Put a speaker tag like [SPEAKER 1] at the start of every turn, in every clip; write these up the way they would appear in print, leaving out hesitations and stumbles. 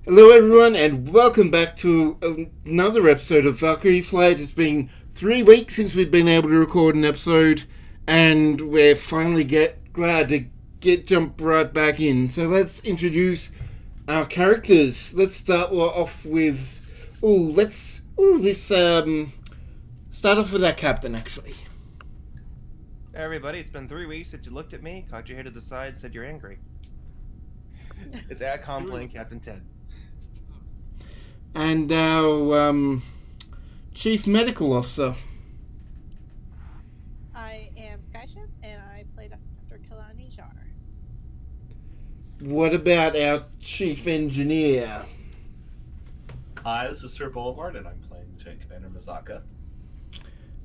[SPEAKER 1] Hello, everyone, and welcome back to another episode of Valkyrie Flight. It's been 3 weeks since we've been able to record an episode, and we're finally glad to jump right back in. So let's introduce our characters. Let's start off with start off with our captain. Actually,
[SPEAKER 2] Hey everybody, it's been 3 weeks since you looked at me, cocked your head to the side, said you're angry. It's AdCom playing Captain Ted.
[SPEAKER 1] and our chief medical officer.
[SPEAKER 3] I am Skyship, and I play Dr. Kalani Zhar.
[SPEAKER 1] What about our chief engineer?
[SPEAKER 4] Hi, this is Sir Boulevard, and I'm playing Lieutenant Commander M'zaka.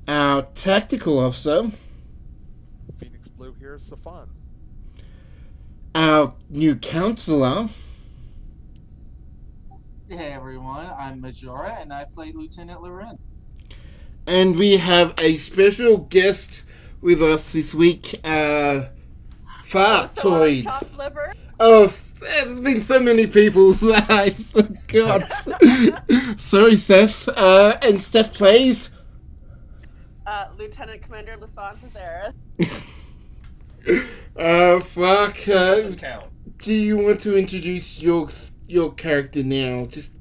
[SPEAKER 1] Our tactical officer.
[SPEAKER 5] Phoenix Blue here, Safan.
[SPEAKER 1] Our new counselor.
[SPEAKER 6] Hey everyone, I'm Majora and I play Lieutenant Loren.
[SPEAKER 1] And we have a special guest with us this week, Fartoid.
[SPEAKER 3] Chopped liver.
[SPEAKER 1] Oh, there's been so many people that I forgot. Sorry, Steph. And Steph plays.
[SPEAKER 3] Lieutenant Commander Lasan Cesaris.
[SPEAKER 1] Fuck.
[SPEAKER 4] Doesn't count.
[SPEAKER 1] Do you want to introduce your character now, just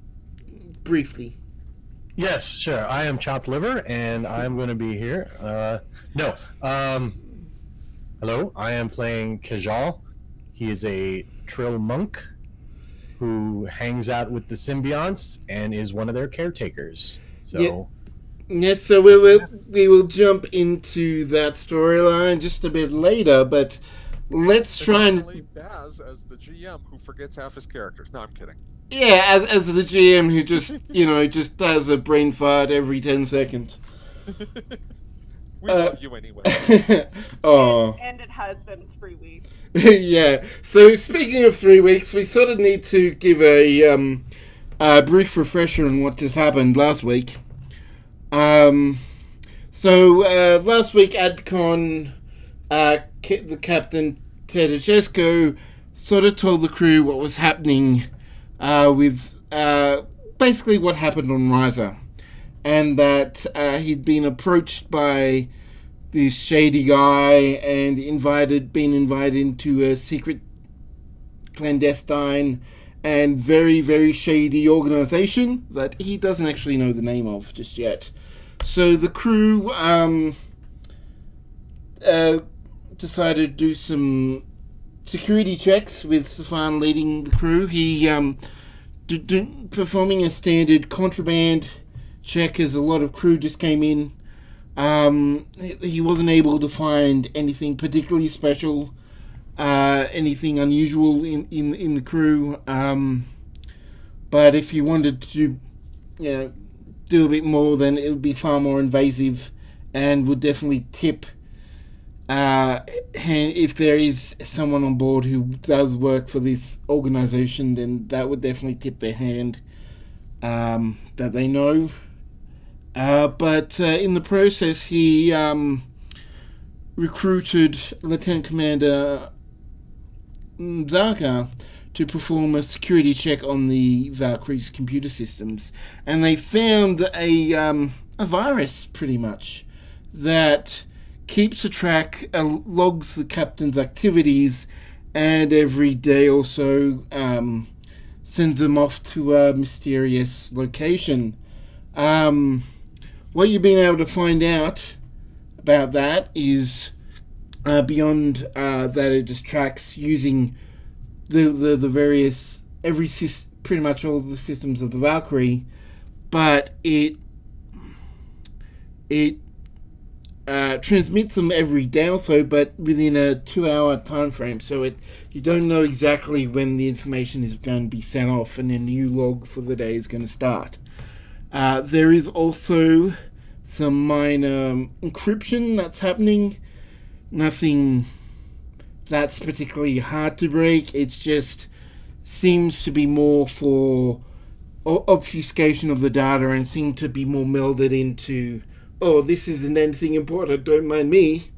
[SPEAKER 1] briefly?
[SPEAKER 7] Yes, sure. I am Chopped Liver, and I'm going to be here. Hello, I am playing Kajal. He is a Trill monk who hangs out with the symbionts and is one of their caretakers. So,
[SPEAKER 1] Yeah. Yes, so we will jump into that storyline just a bit later, but let's try and
[SPEAKER 5] Definitely Baz as the GM who forgets half his characters. No, I'm kidding.
[SPEAKER 1] yeah, as the GM who just does a brain fart every 10 seconds.
[SPEAKER 5] We love you anyway.
[SPEAKER 1] Oh.
[SPEAKER 3] And it has been 3 weeks.
[SPEAKER 1] Yeah. So speaking of 3 weeks, we sort of need to give a brief refresher on what just happened last week. Last week, AdCon, the captain Tedesco sort of told the crew what was happening with basically what happened on Riser, and that he'd been approached by this shady guy and been invited into a secret, clandestine, and very, very shady organization that he doesn't actually know the name of just yet. So the crew decided to do some security checks with Safan leading the crew. He performing a standard contraband check as a lot of crew just came in. He wasn't able to find anything particularly special, anything unusual in the crew. But if you wanted to, do a bit more, then it would be far more invasive and would definitely tip if there is someone on board who does work for this organization, then that would definitely tip their hand that they know. But in the process, he recruited Lieutenant Commander M'zaka to perform a security check on the Valkyrie's computer systems, and they found a virus, pretty much, that keeps a track, logs the captain's activities, and every day or so sends them off to a mysterious location. What you've been able to find out about that is beyond that it just tracks using the various pretty much all the systems of the Valkyrie, but it transmits them every day or so, but within a 2-hour time frame. So you don't know exactly when the information is going to be sent off and a new log for the day is going to start. There is also some minor encryption that's happening. Nothing that's particularly hard to break. It's just seems to be more for obfuscation of the data and seem to be more melded into, oh, this isn't anything important, don't mind me,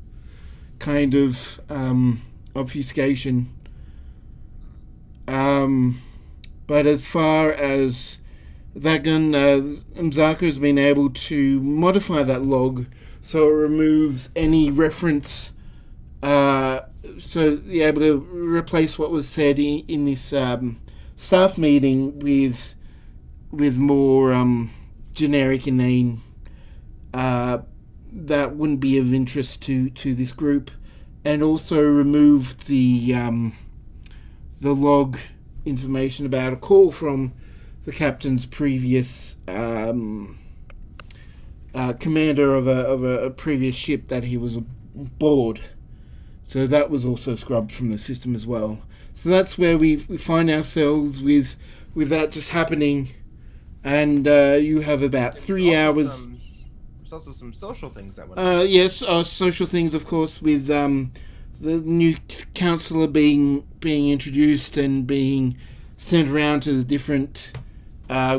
[SPEAKER 1] kind of obfuscation. But as far as that gun, M'zaka has been able to modify that log so it removes any reference. So you're able to replace what was said in this staff meeting with more generic inane that wouldn't be of interest to this group, and also removed the log information about a call from the captain's previous commander of a previous ship that he was aboard. So that was also scrubbed from the system as well. So that's where we find ourselves with that just happening, and you have about 3 hours.
[SPEAKER 2] There's also some social things that went.
[SPEAKER 1] Yes, social things, of course, with the new counsellor being introduced and being sent around to the different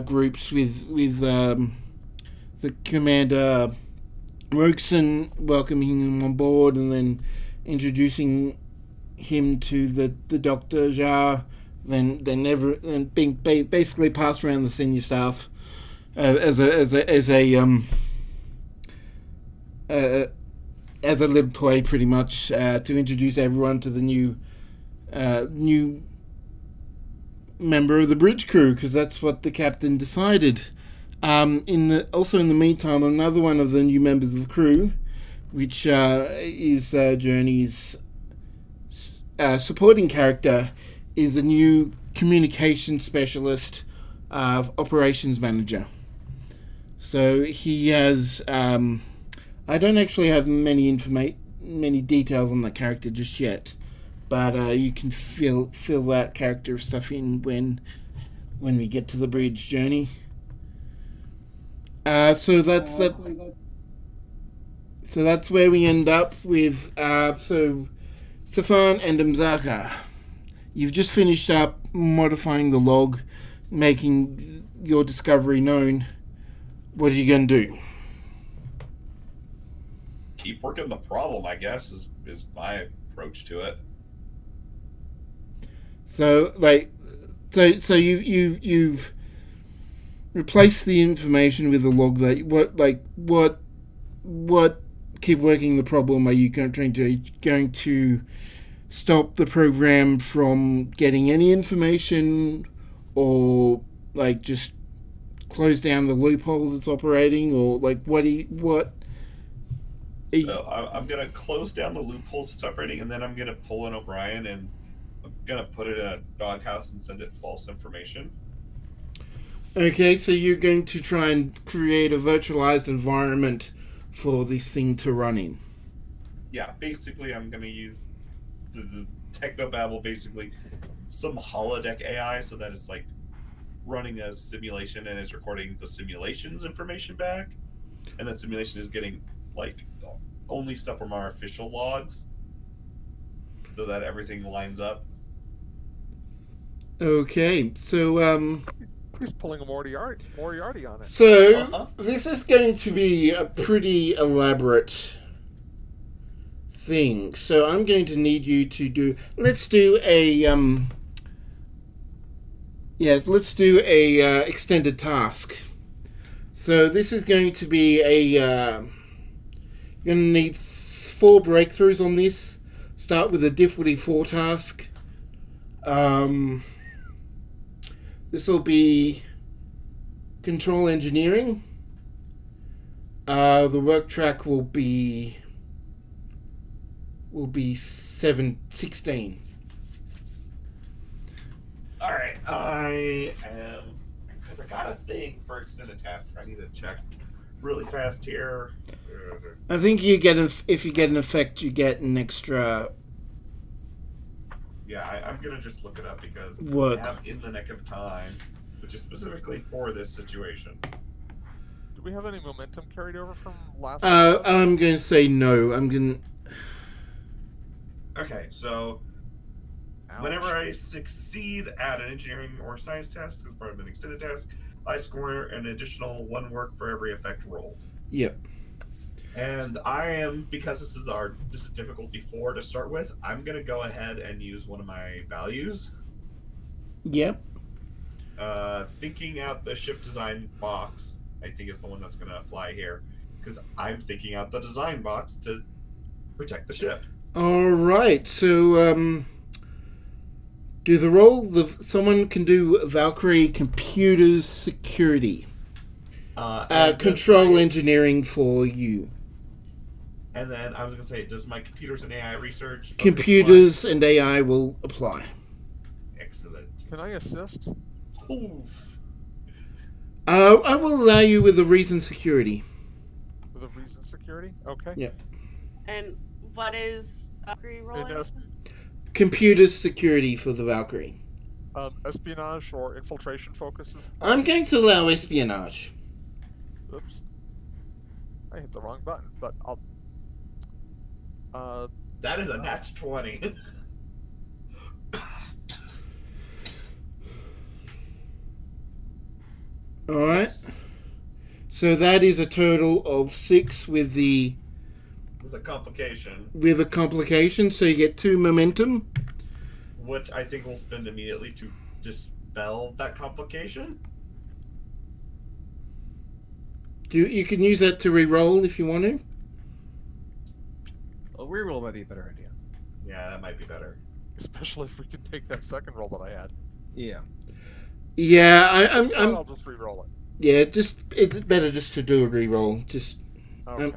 [SPEAKER 1] groups with the commander Rogueson welcoming him on board, and then introducing him to the Dr. Zhar, then being basically passed around the senior staff as a lib toy, pretty much, to introduce everyone to the new member of the bridge crew, because that's what the captain decided. In the meantime, another one of the new members of the crew, which is Journey's supporting character, is the new communication specialist, operations manager. So he has. I don't actually have many details on that character just yet, but you can fill that character stuff in when we get to the bridge, Journey. So that's that. So that's where we end up with. So Safan and M'zaka, you've just finished up modifying the log, making your discovery known. What are you going to do?
[SPEAKER 4] Keep working the problem, I guess, is my approach to it.
[SPEAKER 1] So you've replaced the information with a log that what keep working the problem. Are you going to stop the program from getting any information, or just close down the loopholes it's operating, or
[SPEAKER 4] So I'm going to close down the loopholes it's operating, and then I'm going to pull in O'Brien, and I'm going to put it in a doghouse and send it false information.
[SPEAKER 1] Okay, so you're going to try and create a virtualized environment for this thing to run in.
[SPEAKER 4] Yeah, basically I'm going to use the technobabble, basically some holodeck AI, so that it's running a simulation and is recording the simulation's information back, and that simulation is getting only stuff from our official logs, so that everything lines up.
[SPEAKER 1] Okay, so
[SPEAKER 5] He's pulling a Moriarty on it.
[SPEAKER 1] So this is going to be a pretty elaborate thing. So I'm going to need you to do. Let's do a extended task. So this is going to be you're going to need 4 breakthroughs on this. Start with a difficulty 4 task. This will be control engineering. The work track will be 16.
[SPEAKER 4] All right, I am, because I got a thing for extended tasks. I need to check really fast here.
[SPEAKER 1] I think you get if you get an effect, you get an extra.
[SPEAKER 4] Yeah, I'm gonna just look it up because
[SPEAKER 1] What?
[SPEAKER 4] I have in the nick of time, which is specifically for this situation.
[SPEAKER 5] Do we have any momentum carried over from last?
[SPEAKER 1] I'm going to say no.
[SPEAKER 4] Okay, so
[SPEAKER 5] Ouch.
[SPEAKER 4] whenever I succeed at an engineering or science task as part of an extended task, I score an additional 1 work for every effect rolled.
[SPEAKER 1] Yep.
[SPEAKER 4] And I am, because this is difficulty 4 to start with, I'm gonna go ahead and use one of my values.
[SPEAKER 1] Yep.
[SPEAKER 4] thinking out the ship design box, I think is the one that's going to apply here. Because I'm thinking out the design box to protect the ship.
[SPEAKER 1] All right. So, do the role. Someone can do Valkyrie computers security. Control engineering for you.
[SPEAKER 4] And then I was going to say, does my computers and AI research...
[SPEAKER 1] Computers and AI will apply.
[SPEAKER 4] Excellent.
[SPEAKER 5] Can I assist?
[SPEAKER 4] Oof.
[SPEAKER 1] I will allow you with a reason security.
[SPEAKER 5] With a reason security? Okay.
[SPEAKER 1] Yep.
[SPEAKER 8] And what is Valkyrie rolling?
[SPEAKER 5] And as-
[SPEAKER 1] Computers security for the Valkyrie.
[SPEAKER 5] Espionage or infiltration focuses.
[SPEAKER 1] I'm going to allow espionage.
[SPEAKER 5] Oops. I hit the wrong button, but I'll.
[SPEAKER 4] That is a nat 20.
[SPEAKER 1] All right. So that is a total of 6 with
[SPEAKER 4] It was a complication,
[SPEAKER 1] a complication. So you get 2 momentum.
[SPEAKER 4] which I think we'll spend immediately to dispel that complication.
[SPEAKER 1] You can use that to re-roll if you want to.
[SPEAKER 2] A reroll might be a better idea.
[SPEAKER 4] Yeah, that might be better.
[SPEAKER 5] Especially if we can take that second roll that I had.
[SPEAKER 2] Yeah.
[SPEAKER 1] Yeah,
[SPEAKER 5] I'll just re-roll it.
[SPEAKER 1] Yeah, it's better just to do a re-roll. Just
[SPEAKER 5] Okay.
[SPEAKER 1] and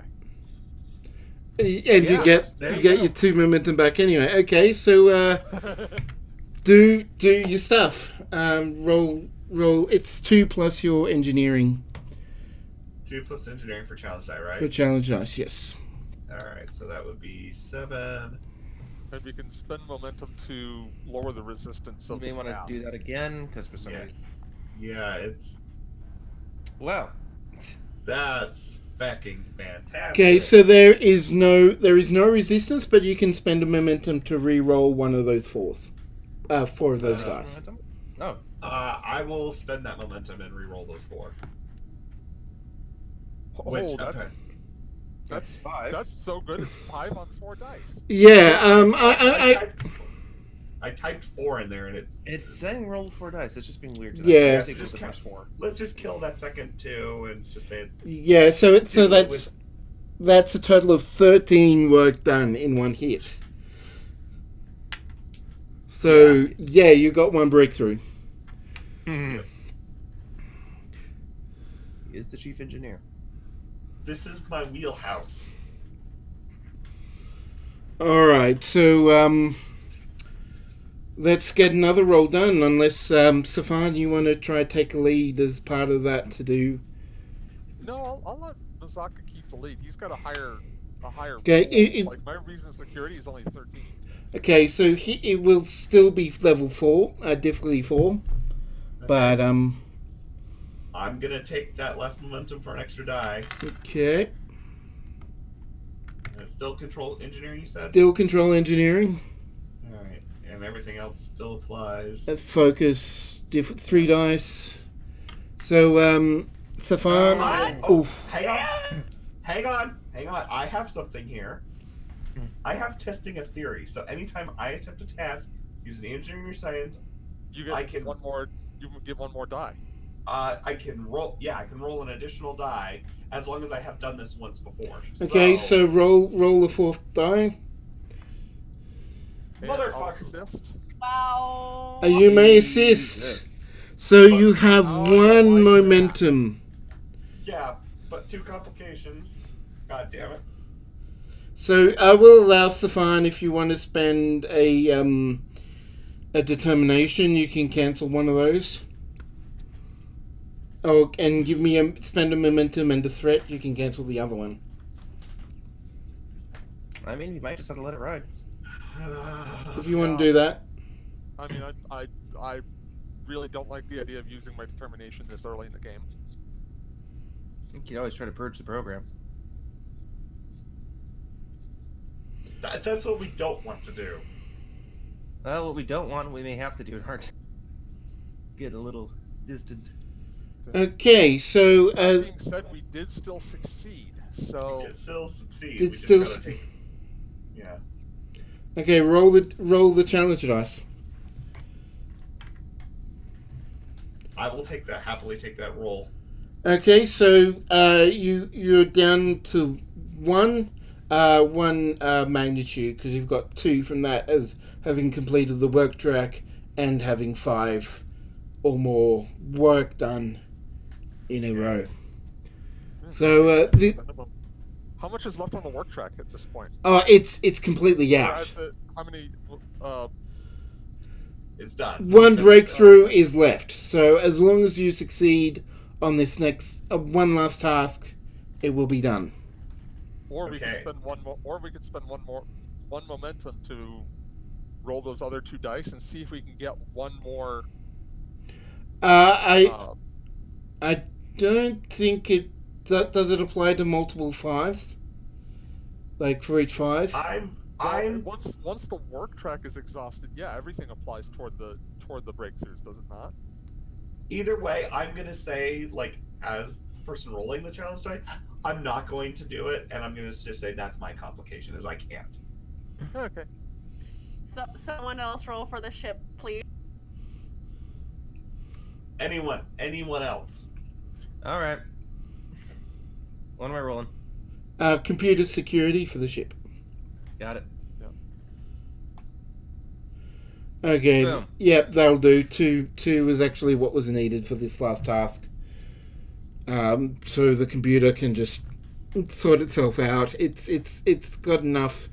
[SPEAKER 2] Yes,
[SPEAKER 1] you
[SPEAKER 2] there you
[SPEAKER 1] get
[SPEAKER 2] go.
[SPEAKER 1] your 2 momentum back anyway. Okay, so do your stuff. Roll. It's 2 plus your engineering
[SPEAKER 4] 2 plus engineering for challenge die, right?
[SPEAKER 1] for challenge dice. Yes.
[SPEAKER 4] Alright, so that would be 7.
[SPEAKER 5] And we can spend momentum to lower the resistance
[SPEAKER 2] You
[SPEAKER 5] of
[SPEAKER 2] may
[SPEAKER 5] the
[SPEAKER 2] want to
[SPEAKER 5] task.
[SPEAKER 2] do that again, because for some
[SPEAKER 4] Yeah.
[SPEAKER 2] reason...
[SPEAKER 4] Yeah, it's...
[SPEAKER 2] Wow.
[SPEAKER 4] That's fucking fantastic.
[SPEAKER 1] Okay, so there is no resistance, but you can spend a momentum to re-roll one of those 4s. 4 of those dice.
[SPEAKER 2] Momentum? Oh.
[SPEAKER 4] I will spend that momentum and re-roll those 4.
[SPEAKER 5] Oh,
[SPEAKER 4] Which,
[SPEAKER 5] that's
[SPEAKER 4] okay.
[SPEAKER 5] that's
[SPEAKER 2] 5.
[SPEAKER 5] that's so good. It's 5 on 4 dice.
[SPEAKER 1] Yeah.
[SPEAKER 4] I typed 4 in there, and it's...
[SPEAKER 2] It's saying roll 4 dice. It's just being weird today.
[SPEAKER 1] Yeah.
[SPEAKER 2] It's
[SPEAKER 4] Just
[SPEAKER 2] the
[SPEAKER 4] count.
[SPEAKER 2] first 4.
[SPEAKER 4] Let's just kill that second 2 and just say it's...
[SPEAKER 1] Yeah. So
[SPEAKER 4] 2
[SPEAKER 1] that's a total of 13 work done in one hit. So yeah, you got 1 breakthrough.
[SPEAKER 2] He is the chief engineer.
[SPEAKER 4] This is my wheelhouse.
[SPEAKER 1] All right, so let's get another roll done. Unless Safan, you want to try to take a lead as part of that to do.
[SPEAKER 5] No, I'll let M'zaka keep the lead. He's got a higher.
[SPEAKER 1] Okay,
[SPEAKER 5] roll. Like my reason security is only 13.
[SPEAKER 1] Okay, so it will still be level 4, difficulty 4, but
[SPEAKER 4] I'm gonna take that less momentum for an extra die.
[SPEAKER 1] okay,
[SPEAKER 4] And it's still control engineering, you said?
[SPEAKER 1] still control engineering.
[SPEAKER 4] Alright, and everything else still applies.
[SPEAKER 1] Focus 3 dice. So Safan,
[SPEAKER 4] Oh,
[SPEAKER 1] oof.
[SPEAKER 4] hang on. I have something here. I have testing a theory, so anytime I attempt a task using engineering or science,
[SPEAKER 5] You get
[SPEAKER 4] I can-
[SPEAKER 5] one more. You can get one more die.
[SPEAKER 4] I can roll. Yeah, I can roll an additional die as long as I have done this once before.
[SPEAKER 1] Okay, so roll the 4th die.
[SPEAKER 5] And I'll
[SPEAKER 4] Motherfucker.
[SPEAKER 5] assist.
[SPEAKER 8] Wow.
[SPEAKER 1] You may assist.
[SPEAKER 2] Jesus.
[SPEAKER 1] So you have
[SPEAKER 5] Oh, I
[SPEAKER 1] 1
[SPEAKER 5] like that.
[SPEAKER 1] momentum.
[SPEAKER 4] Yeah, but 2 complications. God damn it.
[SPEAKER 1] So I will allow Safan, if you want to spend a determination, you can cancel one of those. Oh, and give me spend a momentum and a threat, you can cancel the other one.
[SPEAKER 2] I mean, you might just have to let it ride.
[SPEAKER 1] If you want to do that.
[SPEAKER 5] I mean, I really don't like the idea of using my determination this early in the game.
[SPEAKER 2] I think you'd always try to purge the program.
[SPEAKER 4] That's what we don't want to do.
[SPEAKER 2] Well, what we don't want, we may have to do in order to get a little distant.
[SPEAKER 1] Okay, so
[SPEAKER 5] That being said, we did still succeed. So
[SPEAKER 4] We can still succeed.
[SPEAKER 1] Did
[SPEAKER 4] We just
[SPEAKER 1] still
[SPEAKER 4] gotta
[SPEAKER 1] s-
[SPEAKER 4] take... Yeah.
[SPEAKER 1] okay, roll the challenge dice.
[SPEAKER 4] I will happily take that roll.
[SPEAKER 1] Okay, so you're down to one magnitude because you've got 2 from that as having completed the work track and having 5 or more work done in a row. So
[SPEAKER 5] how much is left on the work track at this point?
[SPEAKER 1] it's completely out.
[SPEAKER 5] How many?
[SPEAKER 4] It's done.
[SPEAKER 1] One breakthrough is left. So as long as you succeed on this next one last task, it will be done.
[SPEAKER 5] Or we could spend one more. Or we could spend one momentum to roll those other 2 dice and see if we can get one more.
[SPEAKER 1] I don't think it does. It apply to multiple 5s, like for each 5.
[SPEAKER 5] Once the work track is exhausted, yeah, everything applies toward the breakthroughs, does it not?
[SPEAKER 4] Either way, I'm gonna say, like, as the person rolling the challenge die, I'm not going to do it, and I'm gonna just say that's my complication, is I can't.
[SPEAKER 5] Okay.
[SPEAKER 8] So, someone else roll for the ship, please.
[SPEAKER 4] Anyone else?
[SPEAKER 2] All right. What am I rolling?
[SPEAKER 1] Computer security for the ship.
[SPEAKER 2] Got it.
[SPEAKER 1] Okay.
[SPEAKER 2] Boom.
[SPEAKER 1] Yep, that'll do. Two is actually what was needed for this last task. So the computer can just sort itself out. It's got enough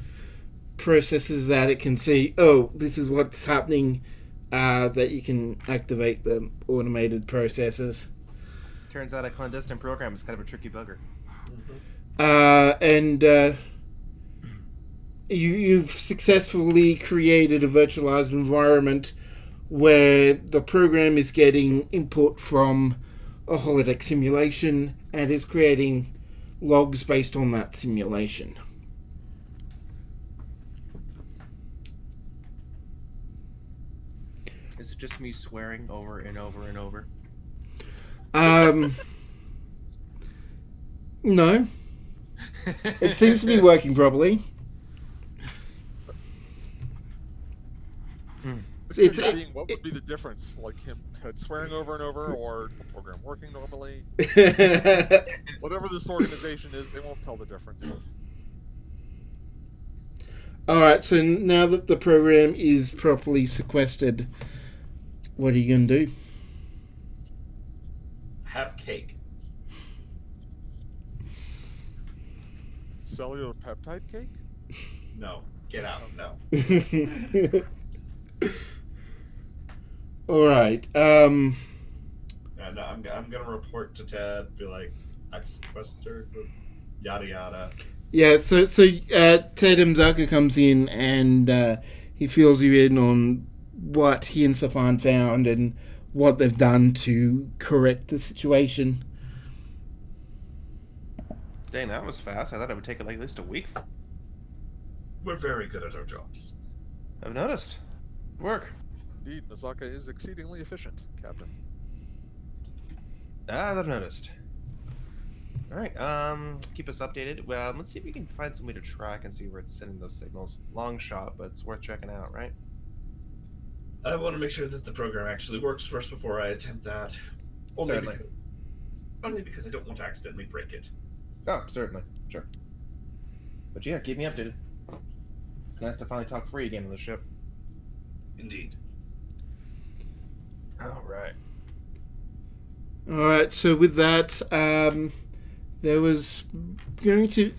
[SPEAKER 1] processes that it can see, oh, this is what's happening, that you can activate the automated processes.
[SPEAKER 2] Turns out a clandestine program is kind of a tricky bugger.
[SPEAKER 1] You've successfully created a virtualized environment where the program is getting input from a holodeck simulation and is creating logs based on that simulation.
[SPEAKER 2] Is it just me swearing over and over and over?
[SPEAKER 1] No. It seems to be working properly.
[SPEAKER 5] What would be the difference? Like him swearing over and over, or the program working normally? Whatever this organization is, they won't tell the difference.
[SPEAKER 1] Alright, so now that the program is properly sequestered, what are you going to do?
[SPEAKER 4] Have cake.
[SPEAKER 5] Cellular peptide cake?
[SPEAKER 4] No. Get out. No.
[SPEAKER 1] Alright,
[SPEAKER 4] No, I'm gonna report to Ted, be like, I've sequestered, yada yada.
[SPEAKER 1] Yeah, so Ted M'zaka comes in and he fills you in on what he and Safan found and what they've done to correct the situation.
[SPEAKER 2] Dang, that was fast. I thought it would take like at least a week.
[SPEAKER 4] We're very good at our jobs.
[SPEAKER 2] I've noticed. Work.
[SPEAKER 5] Indeed, M'zaka is exceedingly efficient, Captain.
[SPEAKER 2] I've noticed. Alright, keep us updated. Well, let's see if we can find some way to track and see where it's sending those signals. Long shot, but it's worth checking out, right?
[SPEAKER 4] I want to make sure that the program actually works first before I attempt that. Only because I don't want to accidentally break it.
[SPEAKER 2] Oh, certainly. Sure. But yeah, keep me updated. Nice to finally talk free again on the ship.
[SPEAKER 4] Indeed.
[SPEAKER 2] Alright.
[SPEAKER 1] Alright, so with that, there was going to...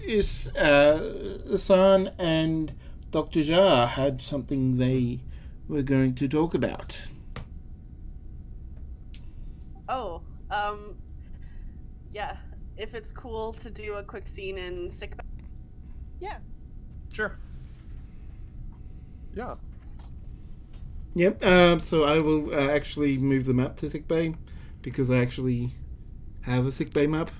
[SPEAKER 1] Safan and Dr. Zhar had something they were going to talk about.
[SPEAKER 8] Oh, yeah. If it's cool to do a quick scene in sickbay.
[SPEAKER 3] Yeah.
[SPEAKER 2] Sure.
[SPEAKER 5] Yeah.
[SPEAKER 1] Yep, so I will actually move the map to sickbay because I actually have a sickbay map.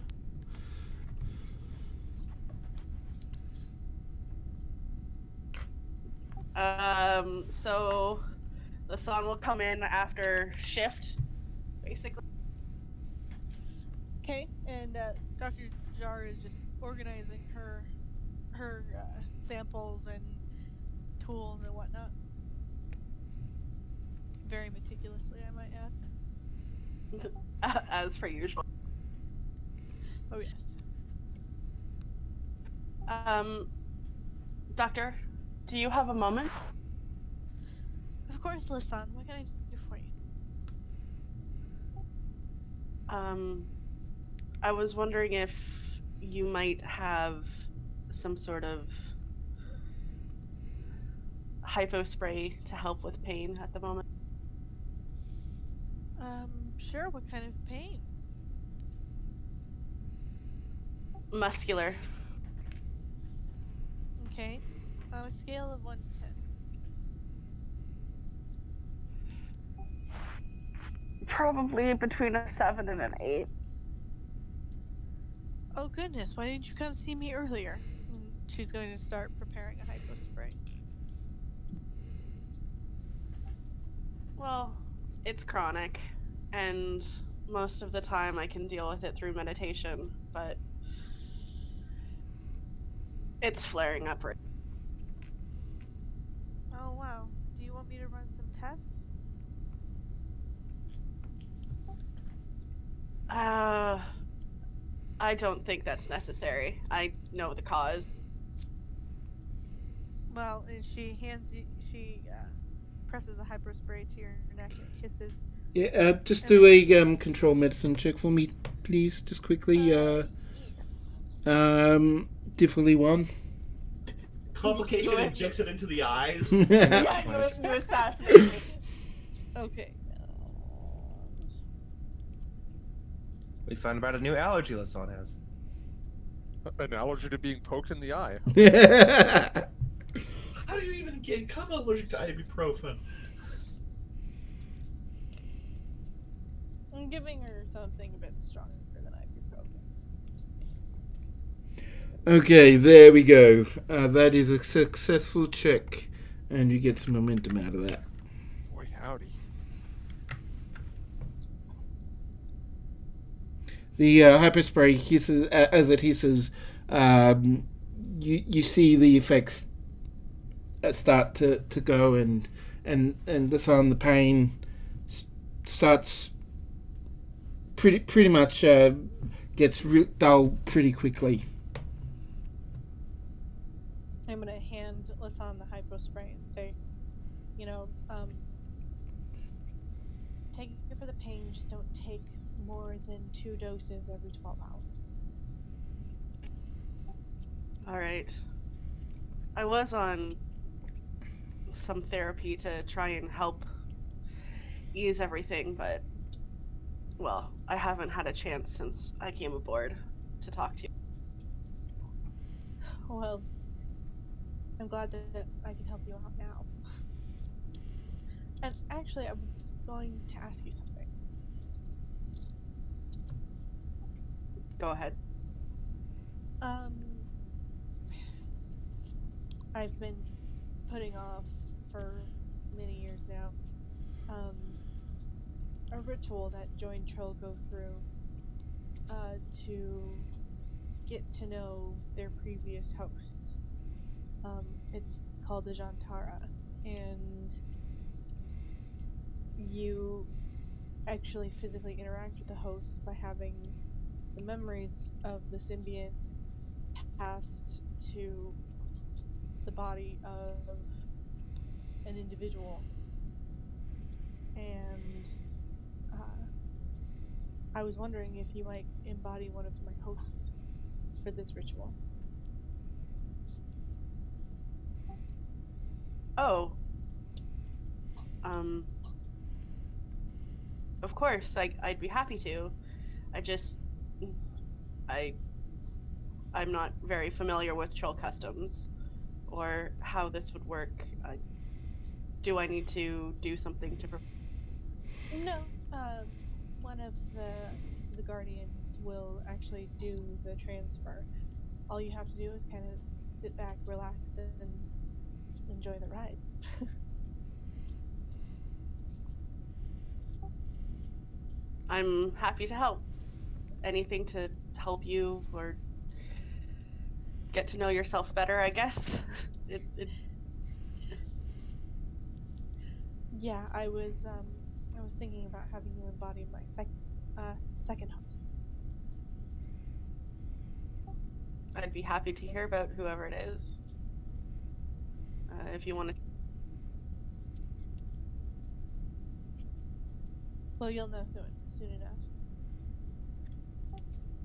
[SPEAKER 8] So the sun will come in after shift, basically.
[SPEAKER 3] Okay, and Dr. Zhar is just organizing her samples and tools and whatnot. Very meticulously, I might add.
[SPEAKER 8] as per usual.
[SPEAKER 3] Oh yes.
[SPEAKER 8] Doctor, do you have a moment?
[SPEAKER 3] Of course, Lisan. What can I do for you?
[SPEAKER 8] I was wondering if you might have some sort of hypo spray to help with pain at the moment.
[SPEAKER 3] Sure. What kind of pain?
[SPEAKER 8] Muscular.
[SPEAKER 3] Okay. On a scale of 1 to 10.
[SPEAKER 8] Probably between a 7 and an 8.
[SPEAKER 3] Oh goodness, why didn't you come see me earlier? And she's going to start preparing a hypo spray.
[SPEAKER 8] Well, it's chronic, and most of the time I can deal with it through meditation, but it's flaring up right.
[SPEAKER 3] Oh wow. Do you want me to run some tests?
[SPEAKER 8] I don't think that's necessary. I know the cause.
[SPEAKER 3] Well, and she presses a hypo spray to your neck and hisses.
[SPEAKER 1] Yeah, just do a control medicine check for me, please. Just quickly.
[SPEAKER 3] Yes.
[SPEAKER 1] Difficulty 1.
[SPEAKER 4] Complication injects it into the eyes.
[SPEAKER 8] Yeah, you assassinate me.
[SPEAKER 3] Okay.
[SPEAKER 2] We found about a new allergy Lisan has.
[SPEAKER 5] An allergy to being poked in the eye.
[SPEAKER 4] How do you even become allergic to ibuprofen?
[SPEAKER 3] I'm giving her something a bit stronger than ibuprofen.
[SPEAKER 1] Okay, there we go. That is a successful check, and you get some momentum out of that.
[SPEAKER 5] Boy, howdy.
[SPEAKER 1] The hyperspray hisses, as it hisses, you see the effects start to go, and the pain starts pretty much gets dull pretty quickly.
[SPEAKER 3] I'm gonna hand Lisan the hypo spray and say, take it for the pain, just don't take more than 2 doses every 12 hours.
[SPEAKER 8] Alright. I was on some therapy to try and help ease everything, but, well, I haven't had a chance since I came aboard to talk to you.
[SPEAKER 3] Well, I'm glad that I can help you out now. And actually, I was going to ask you something.
[SPEAKER 8] Go ahead.
[SPEAKER 3] I've been putting off for many years now a ritual that joined Trill go through to get to know their previous hosts. It's called the Zhian'tara, and you actually physically interact with the hosts by having the memories of the symbiont passed to the body of an individual. And I was wondering if you might embody one of my hosts for this ritual.
[SPEAKER 8] Oh. Of course, I'd be happy to. I'm not very familiar with Trill customs or how this would work. Do I need to do something to
[SPEAKER 3] No, one of the guardians will actually do the transfer. All you have to do is kind of sit back, relax, and enjoy the ride.
[SPEAKER 8] I'm happy to help. Anything to help you or get to know yourself better, I guess.
[SPEAKER 3] Yeah, I was I was thinking about having you embody my second host.
[SPEAKER 8] I'd be happy to hear about whoever it is. If you want to.
[SPEAKER 3] Well, you'll know soon enough.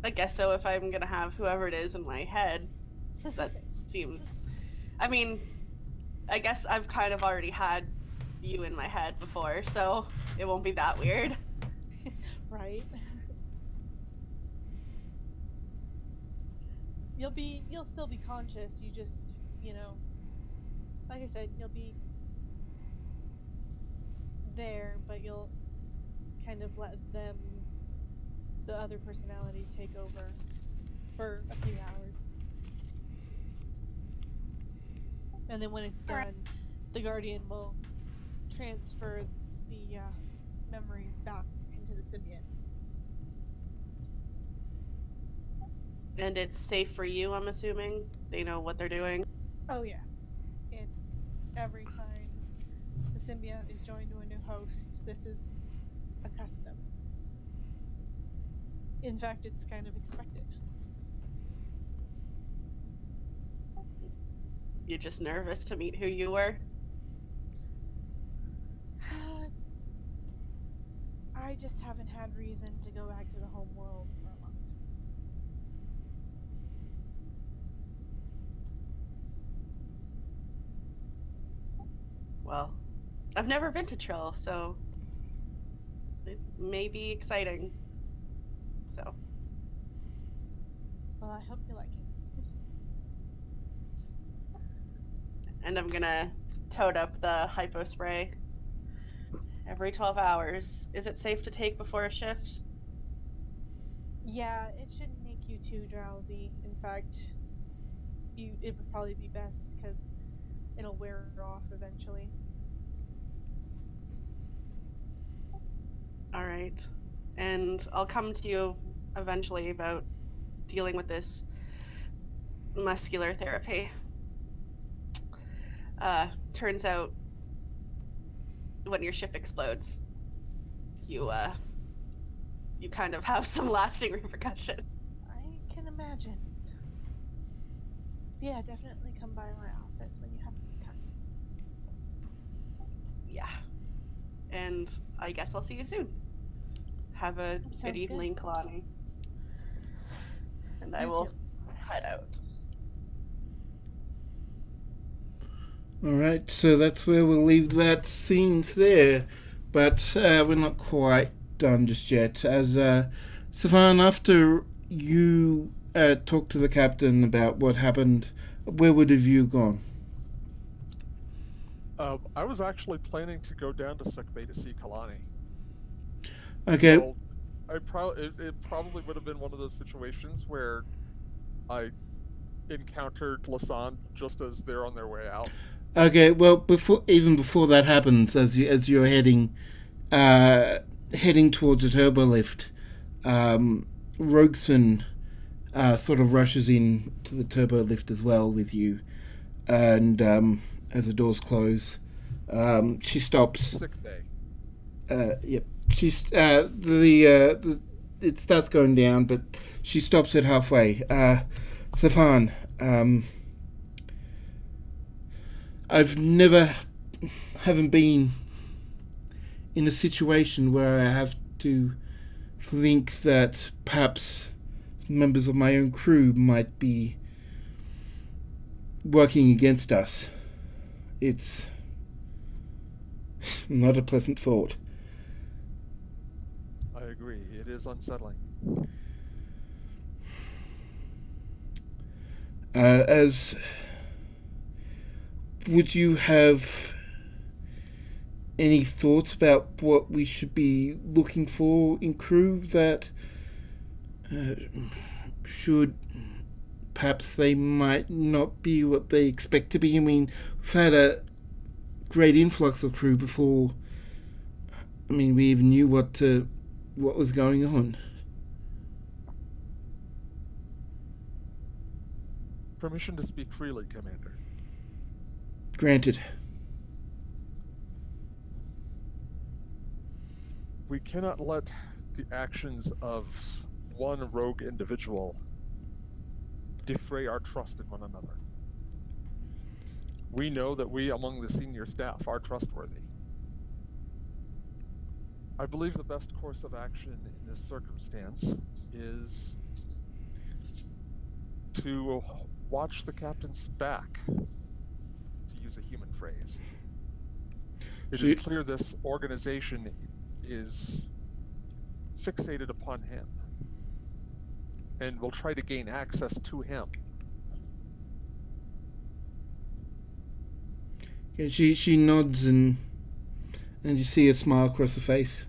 [SPEAKER 8] I guess so. If I'm gonna have whoever it is in my head, that seems. I mean, I guess I've kind of already had you in my head before, so it won't be that weird.
[SPEAKER 3] Right. You'll still be conscious. You just, like I said, you'll be there, but you'll kind of let the other personality take over for a few hours. And then when it's done, the Guardian will transfer the memories back into the symbiont.
[SPEAKER 8] And it's safe for you, I'm assuming? They know what they're doing?
[SPEAKER 3] Oh yes. It's every time the symbiont is joined to a new host, this is a custom. In fact, it's kind of expected.
[SPEAKER 8] You're just nervous to meet who you were?
[SPEAKER 3] I just haven't had reason to go back to the home world for a month.
[SPEAKER 8] Well, I've never been to Trill, so it may be exciting. So.
[SPEAKER 3] Well, I hope you like it.
[SPEAKER 8] And I'm gonna tote up the hypo spray every 12 hours. Is it safe to take before a shift?
[SPEAKER 3] Yeah, it shouldn't make you too drowsy. In fact, it would probably be best because it'll wear off eventually.
[SPEAKER 8] All right. And I'll come to you eventually about dealing with this muscular therapy. Turns out when your ship explodes, you kind of have some lasting repercussions.
[SPEAKER 3] I can imagine. Yeah, definitely come by my office when you have time.
[SPEAKER 8] Yeah. And I guess I'll see you soon. Have a
[SPEAKER 3] Sounds
[SPEAKER 8] good evening,
[SPEAKER 3] good.
[SPEAKER 8] Kalani. And I
[SPEAKER 3] You
[SPEAKER 8] will
[SPEAKER 3] too.
[SPEAKER 8] head out.
[SPEAKER 1] Alright, so that's where we'll leave that scene there. But we're not quite done just yet. As Safan, after you talked to the captain about what happened, where would have you gone?
[SPEAKER 5] I was actually planning to go down to sickbay to see Kalani.
[SPEAKER 1] Okay.
[SPEAKER 5] So it probably would have been one of those situations where I encountered Lasan just as they're on their way out.
[SPEAKER 1] Okay, well, before that happens, as you're heading towards a turbo lift, Rogueson sort of rushes in to the turbo lift as well with you, and as the doors close, she stops.
[SPEAKER 5] Sickbay.
[SPEAKER 1] Yep. She's it starts going down, but she stops it halfway. Safan, haven't been in a situation where I have to think that perhaps members of my own crew might be working against us. It's not a pleasant thought.
[SPEAKER 5] I agree. It is unsettling.
[SPEAKER 1] Would you have any thoughts about what we should be looking for in crew that should perhaps they might not be what they expect to be? I mean, we've had a great influx of crew before. I mean, we even knew what was going on.
[SPEAKER 5] Permission to speak freely, Commander.
[SPEAKER 1] Granted.
[SPEAKER 5] We cannot let the actions of one rogue individual defray our trust in one another. We know that we, among the senior staff, are trustworthy. I believe the best course of action in this circumstance is to watch the captain's back, to use a human phrase. It is clear this organization is fixated upon him and will try to gain access to him.
[SPEAKER 1] Yeah, she nods and you see a smile across her face.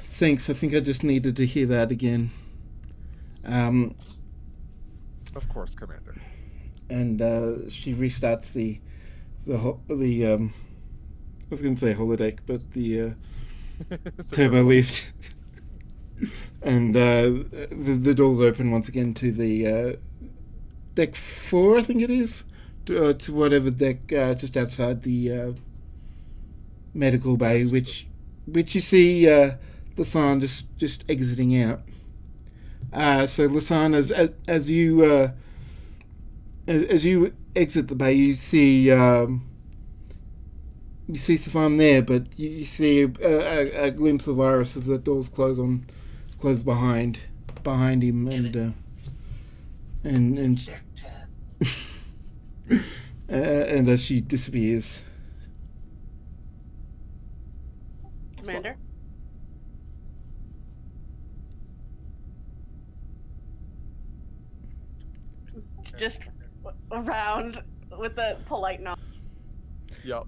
[SPEAKER 1] Thanks, I think I just needed to hear that again.
[SPEAKER 5] Of course, Commander.
[SPEAKER 1] And she restarts the I was going to say holodeck, but the turbo lift. And the doors open once again to the deck 4, I think it is, to whatever deck just outside the medical bay, which you see Lasan just exiting out. So Lasan, as you exit the bay, you see Safan there, but you see a glimpse of Iris as the doors close behind him, and and as she disappears.
[SPEAKER 8] Commander? Just around with a polite nod.
[SPEAKER 5] Yep.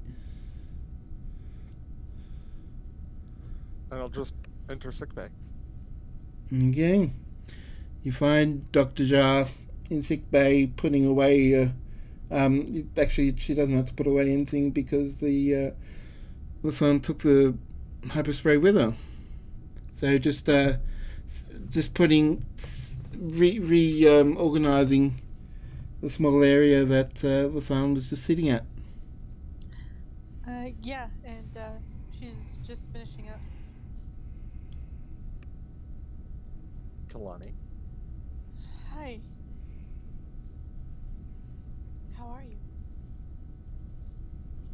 [SPEAKER 5] And I'll just enter sickbay.
[SPEAKER 1] Okay. You find Dr. Zhar in sickbay putting away. Actually, she doesn't have to put away anything because the son took the hyperspray with her. So just putting, reorganizing the small area that Lasan was just sitting at.
[SPEAKER 3] Yeah, and she's just finishing up.
[SPEAKER 5] Kalani.
[SPEAKER 3] Hi. How are you?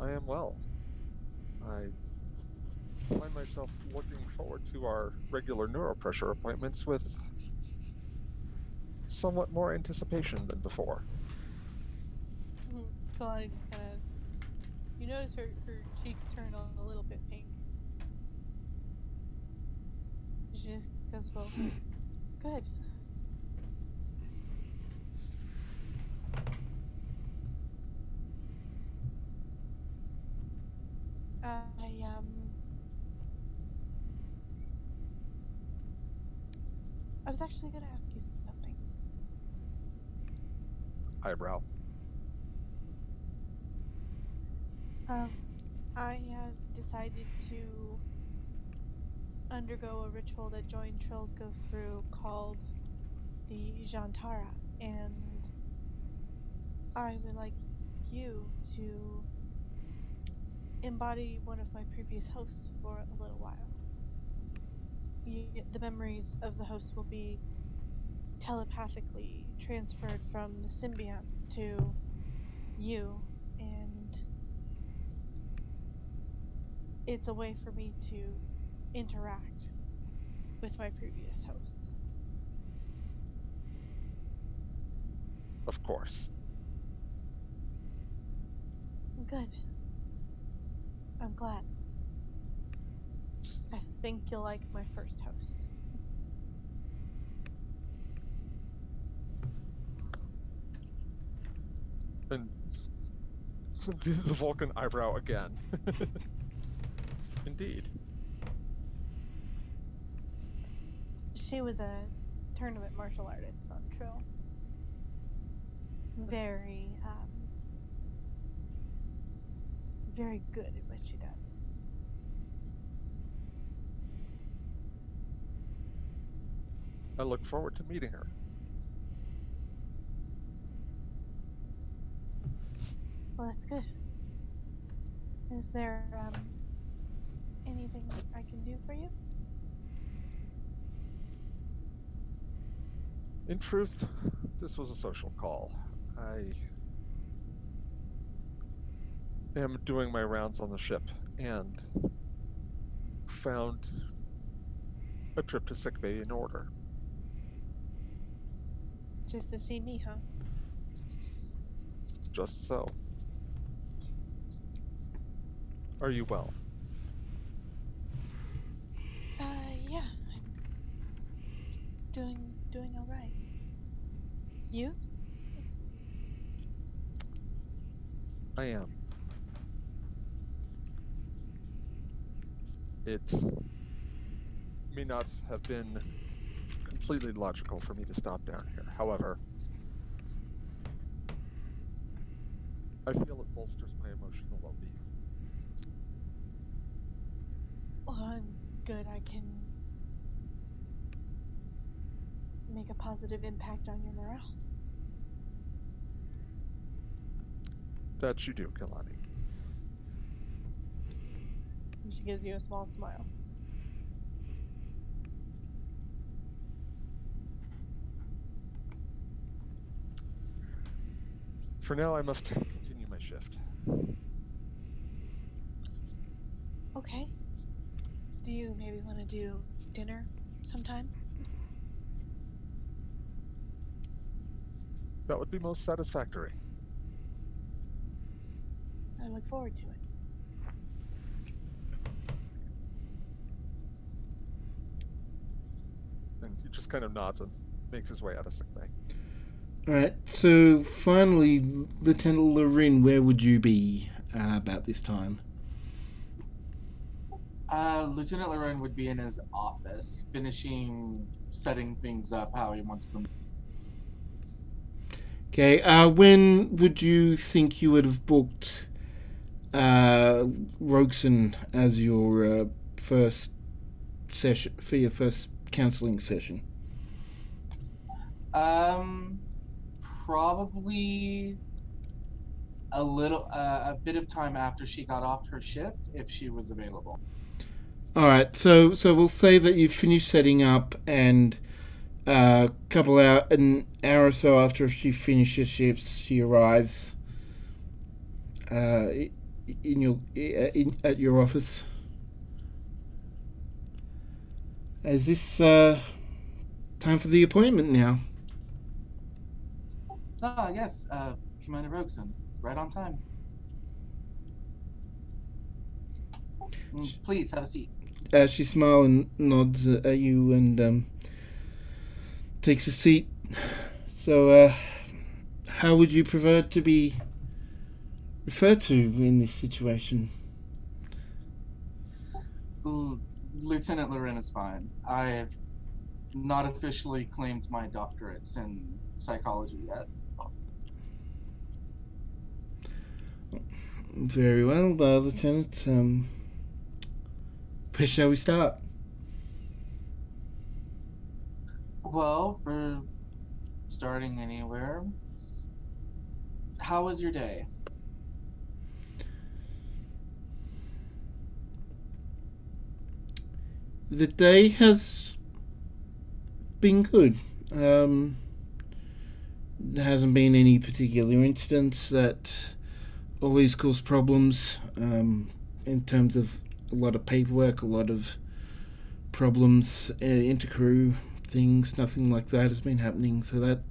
[SPEAKER 5] I am well. I find myself looking forward to our regular neuropressure appointments with somewhat more anticipation than before.
[SPEAKER 3] Kalani just kind of... You notice her cheeks turn a little bit pink. She just goes, well, good. I was actually going to ask you something.
[SPEAKER 5] Eyebrow.
[SPEAKER 3] I have decided to undergo a ritual that joined Trills go through called the Zhian'tara, and I would like you to embody one of my previous hosts for a little while. The memories of the host will be telepathically transferred from the symbiont to you, and it's a way for me to interact with my previous hosts.
[SPEAKER 5] Of course.
[SPEAKER 3] Good. I'm glad. I think you'll like my first host.
[SPEAKER 5] And the Vulcan eyebrow again. Indeed.
[SPEAKER 3] She was a tournament martial artist on Trill. Very good at what she does.
[SPEAKER 5] I look forward to meeting her.
[SPEAKER 3] Well, that's good. Is there anything I can can do for you?
[SPEAKER 5] In truth, this was a social call. I am doing my rounds on the ship and found a trip to sickbay in order.
[SPEAKER 3] Just to see me, huh?
[SPEAKER 5] Just so. Are you well?
[SPEAKER 3] Yeah. I'm doing all right. You?
[SPEAKER 5] I am. It may not have been completely logical for me to stop down here. However, I feel it bolsters my emotional well-being.
[SPEAKER 3] Well, I'm good. I can make a positive impact on your morale.
[SPEAKER 5] That you do, Kalani.
[SPEAKER 3] And she gives you a small smile.
[SPEAKER 5] For now, I must continue my shift.
[SPEAKER 3] Okay. Do you maybe want to do dinner sometime?
[SPEAKER 5] That would be most satisfactory.
[SPEAKER 3] I look forward to it.
[SPEAKER 5] And he just kind of nods and makes his way out of sickbay.
[SPEAKER 1] Alright, so finally, Lieutenant Lorin, where would you be about this time?
[SPEAKER 6] Lieutenant Loren would be in his office, finishing setting things up how he wants them.
[SPEAKER 1] Okay, when would you think you would have booked Rogueson as your first session, for your first counselling session?
[SPEAKER 6] Probably a bit of time after she got off her shift, if she was available.
[SPEAKER 1] All right, so we'll say that you finish setting up, and an hour or so after she finishes shifts, she arrives at your office. Is this time for the appointment now?
[SPEAKER 6] Yes, Commander Rogueson, right on time. Please have a seat.
[SPEAKER 1] She smiles and nods at you and takes a seat. So, how would you prefer to be referred to in this situation?
[SPEAKER 6] Lieutenant Loren is fine. I have not officially claimed my doctorates in psychology yet.
[SPEAKER 1] Very well, Lieutenant. Where shall we start?
[SPEAKER 6] Well, for starting anywhere, how was your day?
[SPEAKER 1] The day has been good. There hasn't been any particular incidents that always cause problems in terms of a lot of paperwork, a lot of problems, intercrew things. Nothing like that has been happening. So that's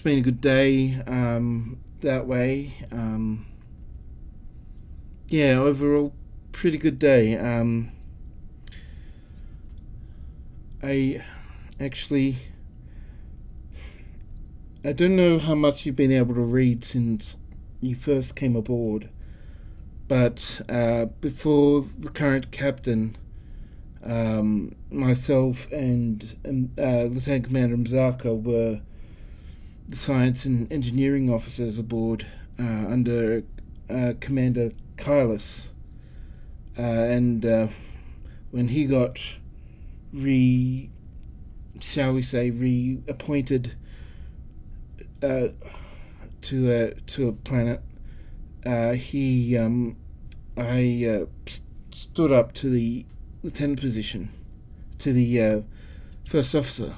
[SPEAKER 1] been a good day that way. Yeah, overall, pretty good day. I don't know how much you've been able to read since you first came aboard, but before the current captain, myself and Lieutenant Commander M'zaka were the science and engineering officers aboard under Commander Kylus, and when he got reappointed to a planet, he I stood up to the lieutenant position, to the first officer,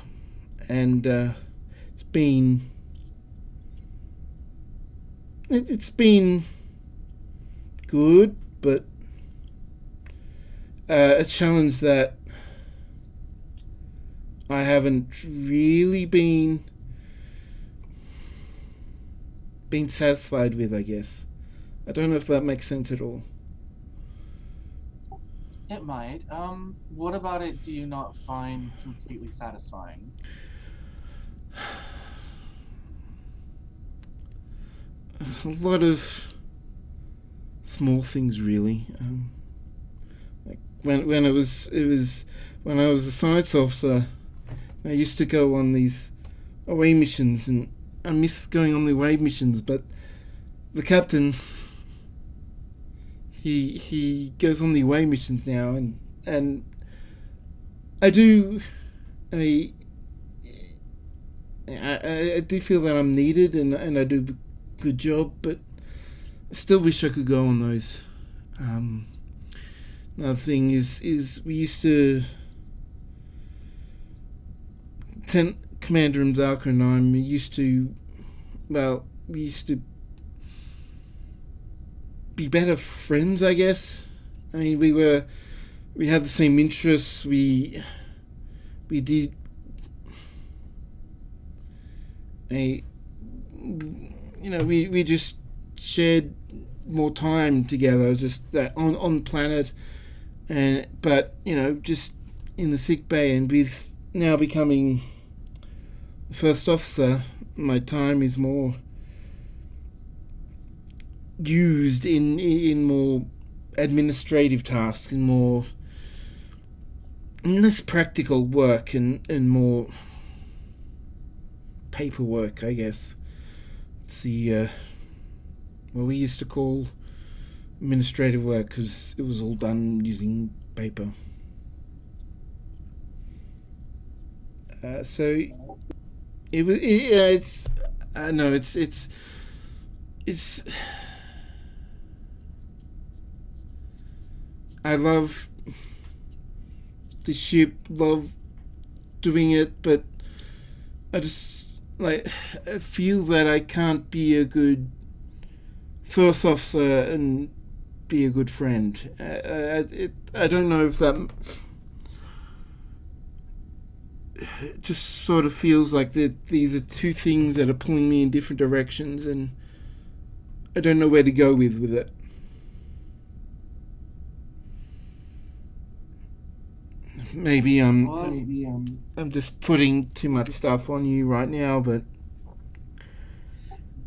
[SPEAKER 1] and it's been good, but a challenge that I haven't really been satisfied with, I guess. I don't know if that makes sense at all.
[SPEAKER 6] It might. What about it do you not find completely satisfying?
[SPEAKER 1] A lot of small things, really. Like when I was a science officer, I used to go on these away missions, and I missed going on the away missions. But the captain, he goes on the away missions now, and I do do feel that I'm needed, and I do a good job, but I still wish I could go on those. Another thing is we used to, Commander M'zaka and I, we used to be better friends, I guess. I mean, we had the same interests. We did we just shared more time together, just on planet, but just in the sick bay. And with now becoming the first officer, my time is more used in more administrative tasks and more less practical work and more paperwork, I guess. It's the what we used to call administrative work, because it was all done using paper. So it was. It's I love the ship, love doing it, but I just I feel that I can't be a good first officer and be a good friend. I don't know if that. It just sort of feels like these are two things that are pulling me in different directions, and I don't know where to go with it. Maybe I'm just putting too much stuff on you right now, but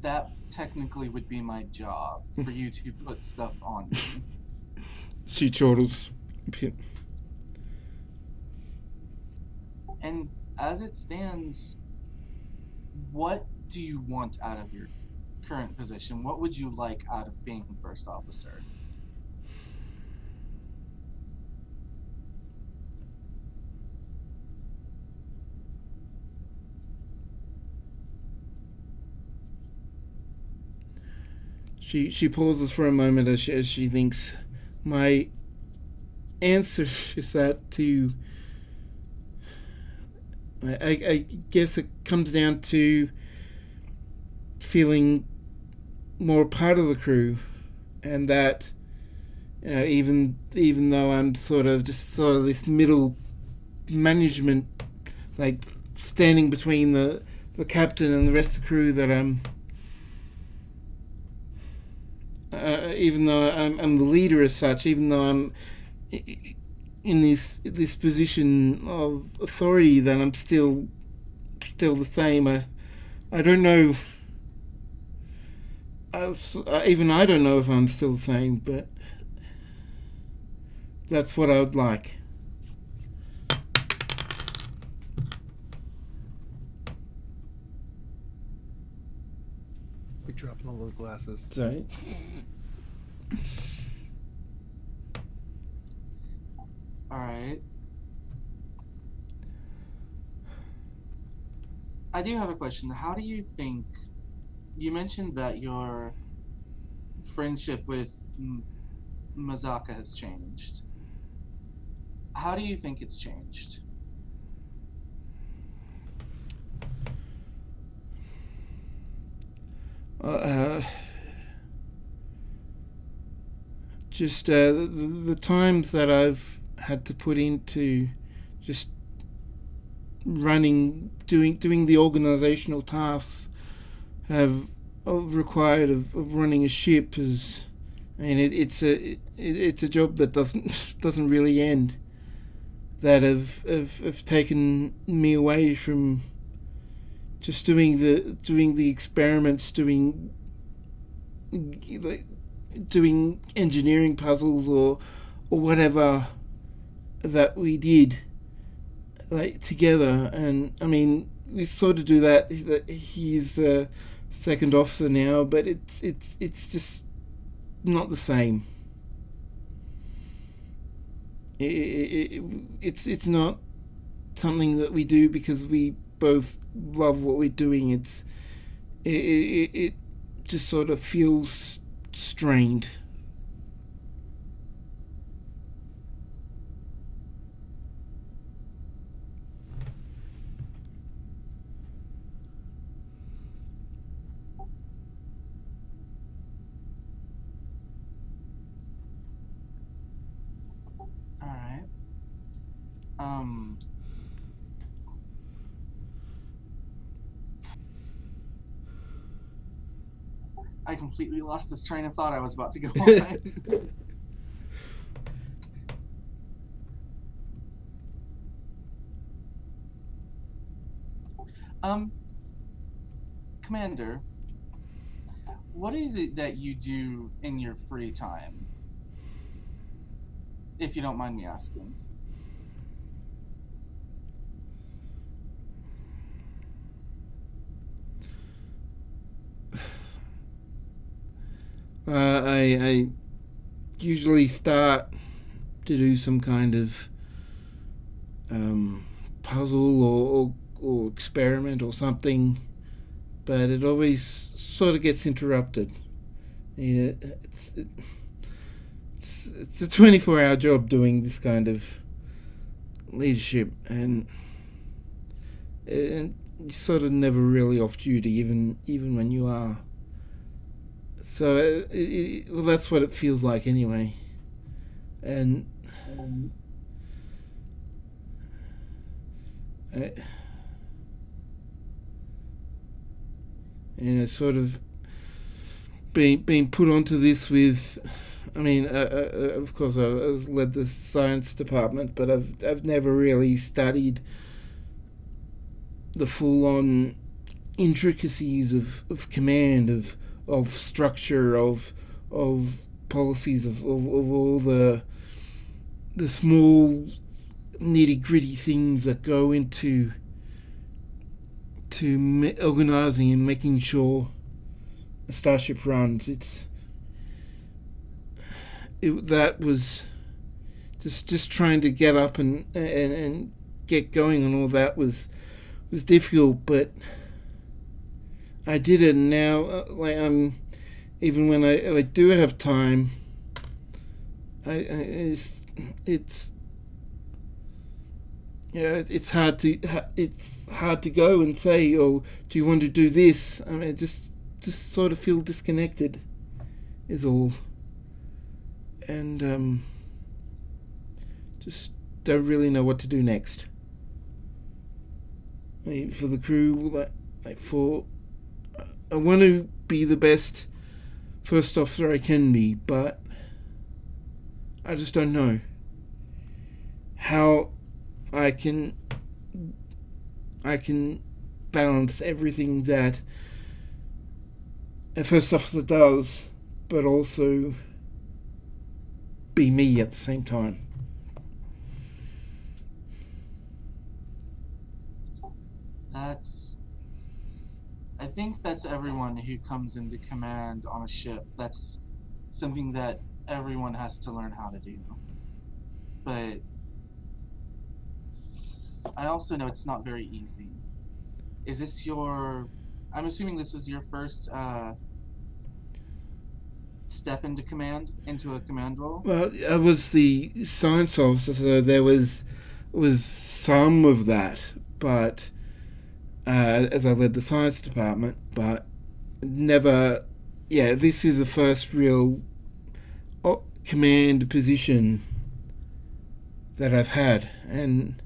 [SPEAKER 6] that technically would be my job, for you to put stuff on me.
[SPEAKER 1] She chortles.
[SPEAKER 6] And as it stands, what do you want out of your current position? What would you like out of being first officer?
[SPEAKER 1] She pauses for a moment as she thinks. My answer is that I guess it comes down to feeling more part of the crew, and that even though I'm sort of this middle management, like standing between the captain and the rest of the crew, that I'm even though I'm the leader as such, even though I'm in this position of authority, that I'm still the same. I don't know. Even I don't know if I'm still the same, but that's what I would like.
[SPEAKER 9] We're dropping all those glasses.
[SPEAKER 1] Sorry.
[SPEAKER 6] Alright. I do have a question. How do you think... You mentioned that your friendship with M'zaka has changed. How do you think it's changed?
[SPEAKER 1] Just the times that I've had to put into just running, doing the organizational tasks have required of running a ship is, I mean, it's a job that doesn't really end. That have taken me away from just doing the experiments, doing engineering puzzles or whatever that we did like together. And I mean, we sort of do that. He's a second officer now, but it's just not the same. It's not something that we do because we both love what we're doing. It just sort of feels strained.
[SPEAKER 6] All right. I completely lost this train of thought I was about to go on. Commander, what is it that you do in your free time? If you don't mind me asking.
[SPEAKER 1] I usually start to do some kind of puzzle or experiment or something, but it always sort of gets interrupted. You know, it's a 24-hour job doing this kind of leadership, and you're sort of never really off duty, even when you are. So well, that's what it feels like anyway. And sort of being put onto this with, I mean, of course I led the science department, but I've never really studied the full-on intricacies of command, of structure, of policies, of all the small nitty-gritty things that go into organising and making sure a starship runs. That was just trying to get up and get going, and all that was difficult, but I did it. Now, even when I do have time, it's hard to go and say, oh, do you want to do this? I mean, just sort of feel disconnected is all, and just don't really know what to do next. I mean, for the crew, I want to be the best first officer I can be, but I just don't know how I can balance everything that a first officer does, but also be me at the same time.
[SPEAKER 6] I think that's everyone who comes into command on a ship. That's something that everyone has to learn how to do. But I also know it's not very easy. Is this I'm assuming this is your first step into a command role?
[SPEAKER 1] Well, I was the science officer, so there was some of that, but as I led the science department, but never. Yeah, this is the first real command position that I've had, and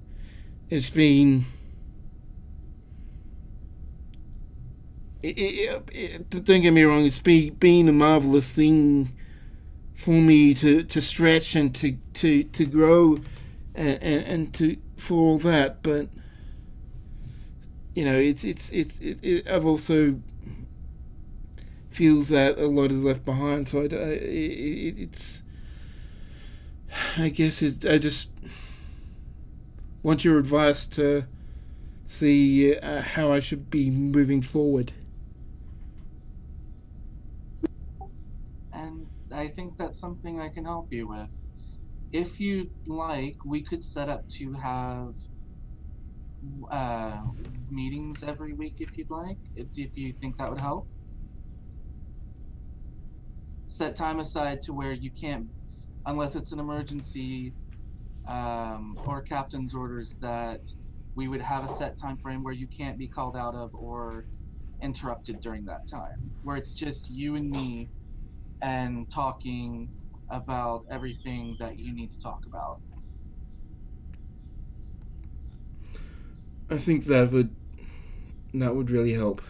[SPEAKER 1] it's been. Don't get me wrong, it's been a marvelous thing for me to stretch and to grow and to for all that, but you know, it I've also feels that a lot is left behind, so it's I guess I just want your advice to see how I should be moving forward.
[SPEAKER 6] And I think that's something I can help you with. If you'd like, we could set up to have meetings every week if you'd like, if you think that would help. Set time aside to where you can't, unless it's an emergency or captain's orders, that we would have a set time frame where you can't be called out of or interrupted during that time, where it's just you and me and talking about everything that you need to talk about.
[SPEAKER 1] I think that would really help.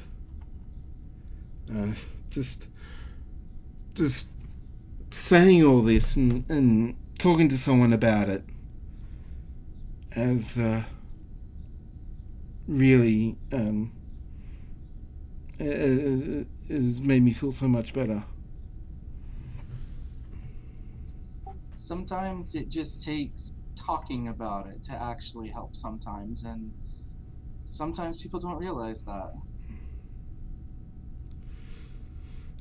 [SPEAKER 1] Just saying all this and talking to someone about it has really has made me feel so much better.
[SPEAKER 6] Sometimes it just takes talking about it to actually help sometimes, and sometimes people don't realize that.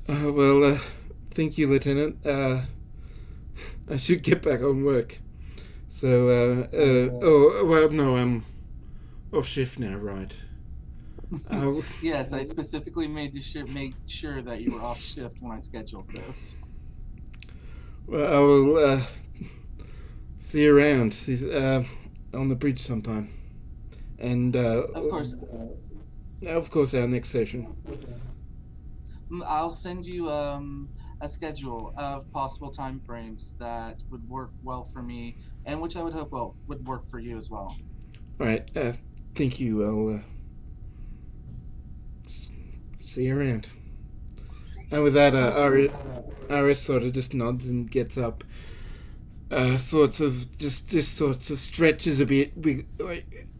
[SPEAKER 1] Well, thank you, Lieutenant. I should get back on work. So, I'm off shift now, right?
[SPEAKER 6] Yes, I specifically make sure that you were off shift when I scheduled this.
[SPEAKER 1] Well, I will see you around on the bridge sometime. And,
[SPEAKER 6] Of course,
[SPEAKER 1] our next session.
[SPEAKER 6] I'll send you a schedule of possible time frames that would work well for me, and which I would hope would work for you as well.
[SPEAKER 1] All right. Thank you. I'll see you around. And with that, RS sort of just nods and gets up, sorts of stretches a bit,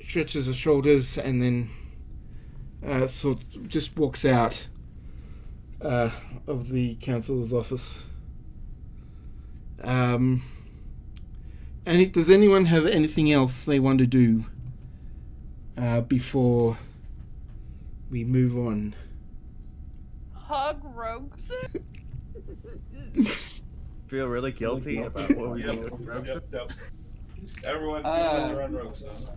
[SPEAKER 1] stretches her shoulders, and then just walks out of the councillor's office. And does anyone have anything else they want to do before we move on?
[SPEAKER 3] Hug Rogueson?
[SPEAKER 9] Feel really guilty about what we did with Rogueson.
[SPEAKER 4] Yep. Everyone around Rogueson.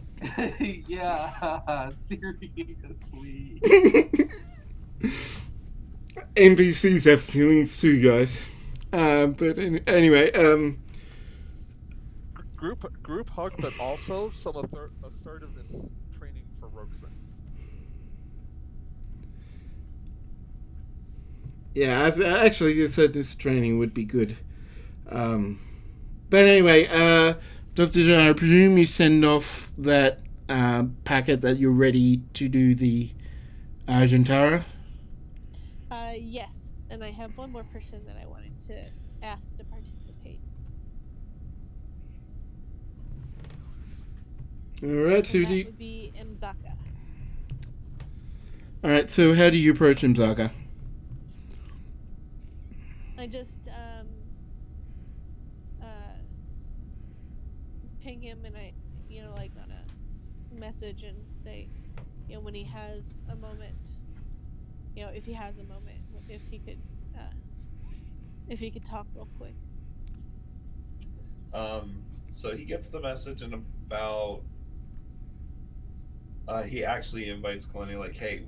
[SPEAKER 6] Yeah, seriously.
[SPEAKER 1] NPCs have feelings too, guys. But anyway,
[SPEAKER 5] group hug, but also some assertiveness training for Rogueson.
[SPEAKER 1] yeah, I've actually said this training would be good. But anyway, Dr. Zhar, I presume you send off that packet that you're ready to do the Zhian'tara?
[SPEAKER 3] Yes, and I have one more person that I wanted to ask to participate.
[SPEAKER 1] Alright, who
[SPEAKER 3] And
[SPEAKER 1] do
[SPEAKER 3] that
[SPEAKER 1] you...
[SPEAKER 3] would be M'zaka.
[SPEAKER 1] Alright, so how do you approach M'zaka?
[SPEAKER 3] I just ping him and I, like on a message and say, when he has a moment, if he has a moment, if he could talk real quick.
[SPEAKER 4] So he gets the message and about he actually invites Kalani like, hey,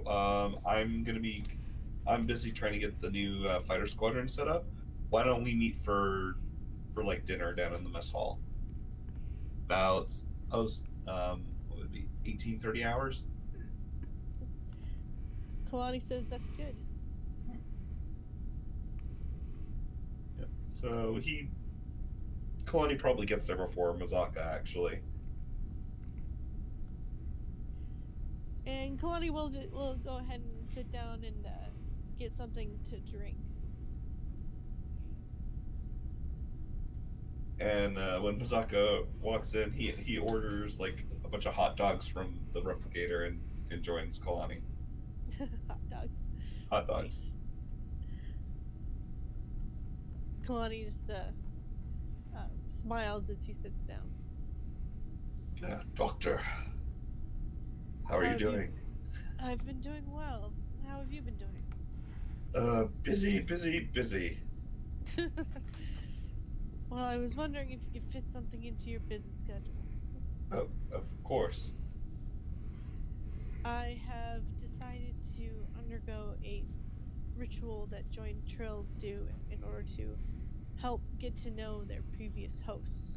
[SPEAKER 4] I'm busy trying to get the new fighter squadron set up. why don't we meet for like dinner down in the mess hall? About what would it be 18-30 hours?
[SPEAKER 3] Kalani says that's good.
[SPEAKER 4] Yeah. So Kalani probably gets there before M'zaka, actually.
[SPEAKER 3] And Kalani will go ahead and sit down and get something to drink.
[SPEAKER 4] And when M'zaka walks in, he orders like a bunch of hot dogs from the replicator and joins Kalani.
[SPEAKER 3] Hot dogs.
[SPEAKER 4] Hot dogs.
[SPEAKER 3] Nice. Kalani just smiles as he sits down.
[SPEAKER 4] Doctor, how are you doing?
[SPEAKER 3] I've been doing well. How have you been doing?
[SPEAKER 4] Busy.
[SPEAKER 3] Well, I was wondering if you could fit something into your busy schedule.
[SPEAKER 4] Oh, of course.
[SPEAKER 3] I have decided to undergo a ritual that joined Trills do in order to help get to know their previous hosts.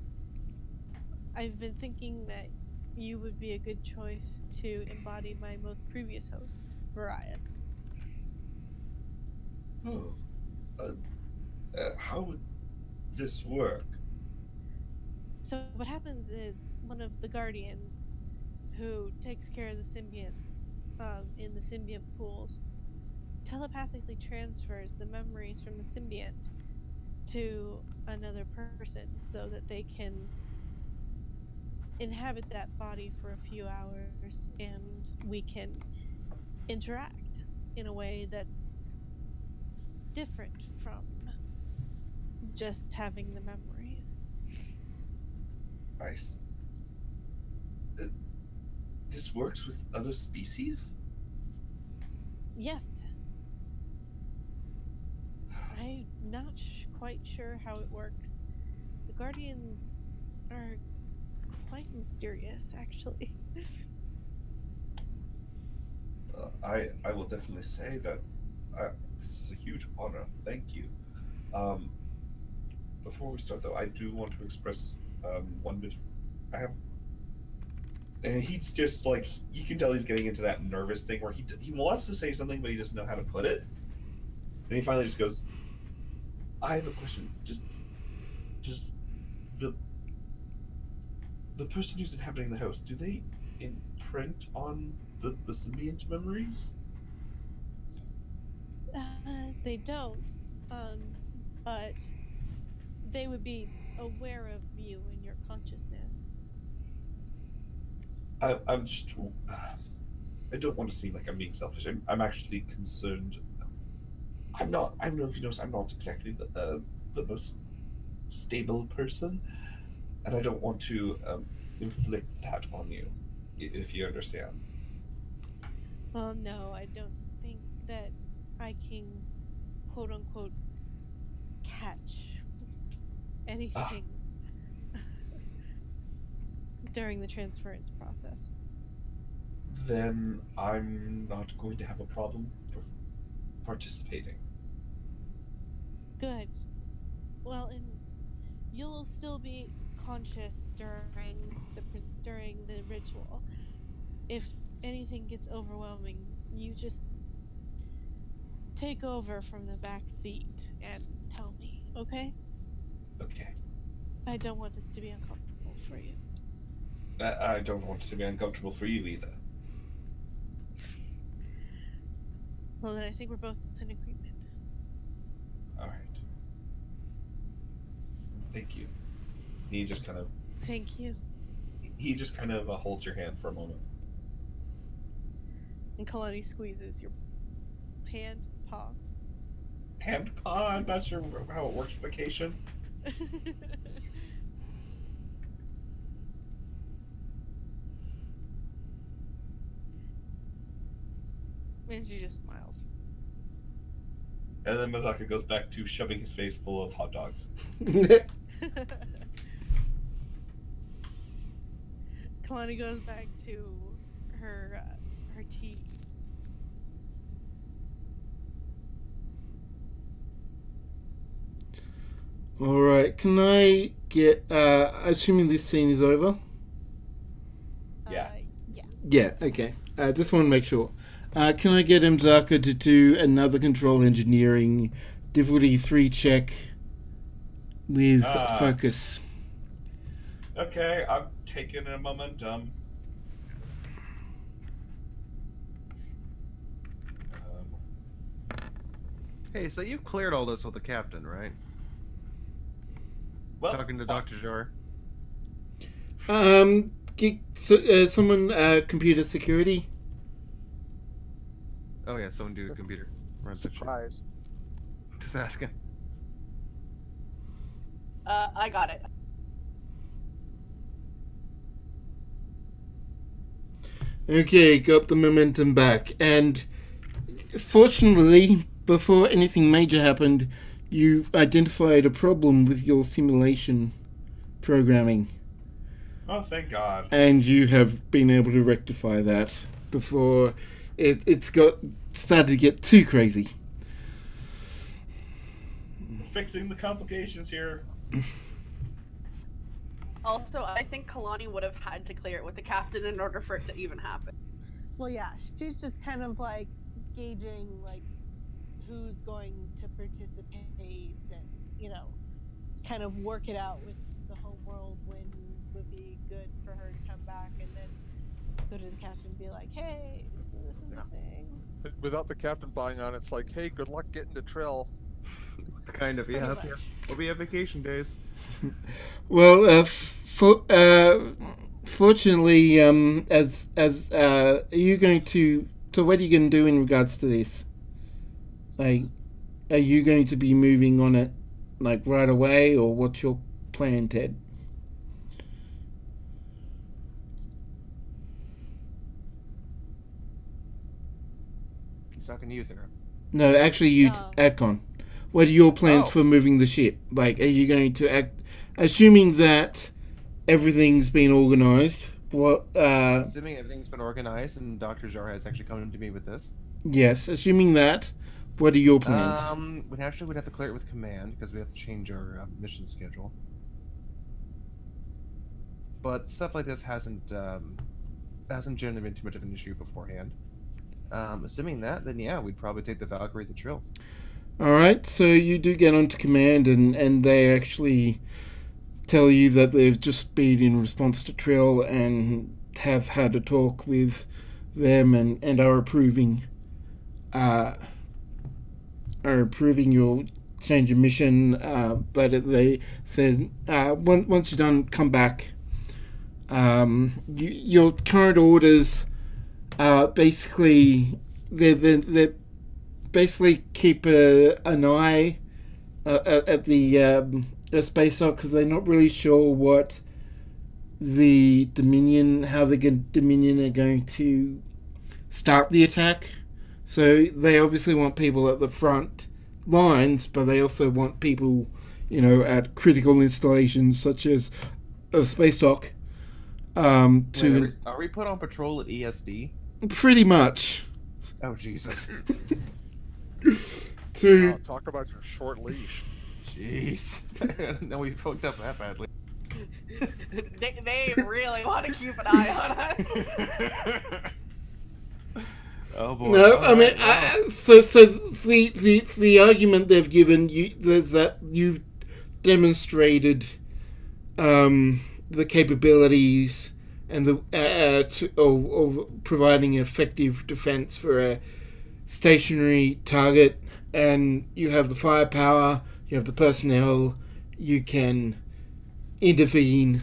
[SPEAKER 3] I've been thinking that you would be a good choice to embody my most previous host, Varias.
[SPEAKER 4] Oh. How would this work?
[SPEAKER 3] So what happens is one of the guardians who takes care of the symbionts in the symbiont pools telepathically transfers the memories from the symbiont to another person so that they can inhabit that body for a few hours and we can interact in a way that's different from just having the memories.
[SPEAKER 4] This works with other species?
[SPEAKER 3] Yes. I'm not quite sure how it works. The Guardians are quite mysterious, actually.
[SPEAKER 4] I will definitely say that this is a huge honor. Thank you. Before we start, though, I do want to express one bit. And he's just like, you can tell he's getting into that nervous thing where he wants to say something, but he doesn't know how to put it. And he finally just goes, I have a question. Just the person who's inhabiting the house, do they imprint on the symbiont memories?
[SPEAKER 3] They don't, but they would be aware of you and your consciousness.
[SPEAKER 4] I'm just. I don't want to seem like I'm being selfish. I'm actually concerned. I'm not. I don't know if you notice. I'm not exactly the most stable person, and I don't want to inflict that on you, if you understand.
[SPEAKER 3] Well, no, I don't think that I can, quote unquote, catch anything during the transference process.
[SPEAKER 4] Then I'm not going to have a problem participating.
[SPEAKER 3] Good. Well, and you'll still be conscious during the ritual. If anything gets overwhelming, you just take over from the back seat and tell me, okay?
[SPEAKER 4] Okay.
[SPEAKER 3] I don't want this to be uncomfortable for you.
[SPEAKER 4] I don't want it to be uncomfortable for you either.
[SPEAKER 3] Well, then I think we're both in agreement.
[SPEAKER 4] All right. Thank you. He just kind of.
[SPEAKER 3] Thank you.
[SPEAKER 4] He just kind of holds your hand for a moment.
[SPEAKER 3] And Kalani squeezes your hand, paw.
[SPEAKER 4] Hand paw? I'm not sure how it works with vacation.
[SPEAKER 3] And she just smiles.
[SPEAKER 4] And then M'zaka goes back to shoving his face full of hot dogs.
[SPEAKER 3] Kalani goes back to her tea.
[SPEAKER 1] Alright, can I get, assuming this scene is over?
[SPEAKER 4] Yeah.
[SPEAKER 3] Yeah.
[SPEAKER 1] Yeah, okay. Just want to make sure. Can I get M'zaka to do another control engineering difficulty 3 check with focus?
[SPEAKER 4] Okay, I'm taking a momentum.
[SPEAKER 2] Hey, so you've cleared all this with the captain, right?
[SPEAKER 4] Well,
[SPEAKER 2] Talking to Dr. Zhar.
[SPEAKER 1] Someone, computer security?
[SPEAKER 2] Oh yeah, someone do the computer. Run that shit.
[SPEAKER 5] Surprise.
[SPEAKER 2] Just asking.
[SPEAKER 8] I got it.
[SPEAKER 1] Okay, got the momentum back. And fortunately, before anything major happened, you identified a problem with your simulation programming.
[SPEAKER 4] Oh, thank God.
[SPEAKER 1] And you have been able to rectify that before it's started to get too crazy.
[SPEAKER 4] Fixing the complications here.
[SPEAKER 8] Also, I think Kalani would have had to clear it with the captain in order for it to even happen.
[SPEAKER 3] Well, yeah, she's just kind of like gauging like who's going to participate and, you know, kind of work it out with the whole world when would be good for her to come back and then go to the captain and be like, hey, so this is a thing.
[SPEAKER 5] Without the captain buying on, it's like, hey, good luck getting to Trill.
[SPEAKER 2] Kind of, yeah. We'll be at vacation days.
[SPEAKER 1] Well, fortunately, as are you going to? So, what are you going to do in regards to this? Like, are you going to be moving on it, like right away, or what's your plan, Ted?
[SPEAKER 2] He's not gonna use it, right?
[SPEAKER 1] No, actually, you, Adcon. What are your plans
[SPEAKER 2] Oh.
[SPEAKER 1] for moving the ship? Like, are you going to act, assuming that everything's been organised? What?
[SPEAKER 2] Assuming everything's been organized and Dr. Zhar has actually come to me with this.
[SPEAKER 1] Yes, assuming that. What are your plans?
[SPEAKER 2] We'd have to clear it with command because we have to change our mission schedule. But stuff like this hasn't generally been too much of an issue beforehand. Assuming that, then yeah, we'd probably take the Valkyrie to Trill.
[SPEAKER 1] All right, so you do get onto command, and they actually tell you that they've just been in response to Trill and have had a talk with them and are approving your change of mission. But they said once you're done, come back. Your current orders basically they're basically keep an eye at the space dock because they're not really sure what the Dominion, how the Dominion are going to start the attack. So they obviously want people at the front lines, but they also want people, you know, at critical installations such as a space dock.
[SPEAKER 2] Wait, are we put on patrol at ESD?
[SPEAKER 1] Pretty much.
[SPEAKER 2] Oh Jesus!
[SPEAKER 5] Wow, talk about your short leash.
[SPEAKER 2] Jeez. No, we fucked up that badly.
[SPEAKER 8] They really want to keep an eye on us.
[SPEAKER 2] Oh boy.
[SPEAKER 1] No, I mean,
[SPEAKER 2] Wow.
[SPEAKER 1] so the argument they've given you is that you've demonstrated the capabilities and the of providing effective defense for a stationary target, and you have the firepower, you have the personnel, you can intervene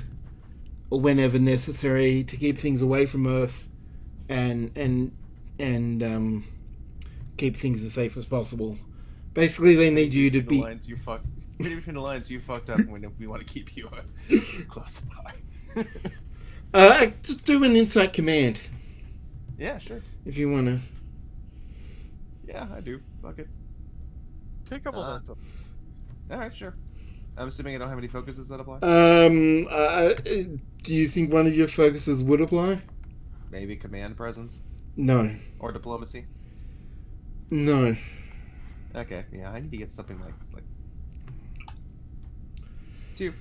[SPEAKER 1] whenever necessary to keep things away from Earth and keep things as safe as possible. Basically, they need you to
[SPEAKER 2] Between
[SPEAKER 1] be.
[SPEAKER 2] the lines, between the lines, you fucked up when we want to keep you close by.
[SPEAKER 1] Just do an insight command
[SPEAKER 2] Yeah, sure.
[SPEAKER 1] if you want to.
[SPEAKER 2] Yeah, I do. Fuck it.
[SPEAKER 5] Take a momentum.
[SPEAKER 2] All right, sure. I'm assuming I don't have any focuses that apply.
[SPEAKER 1] Do you think one of your focuses would apply?
[SPEAKER 2] Maybe command presence
[SPEAKER 1] No.
[SPEAKER 2] or diplomacy.
[SPEAKER 1] No.
[SPEAKER 2] Okay, yeah, I need to get something like Two.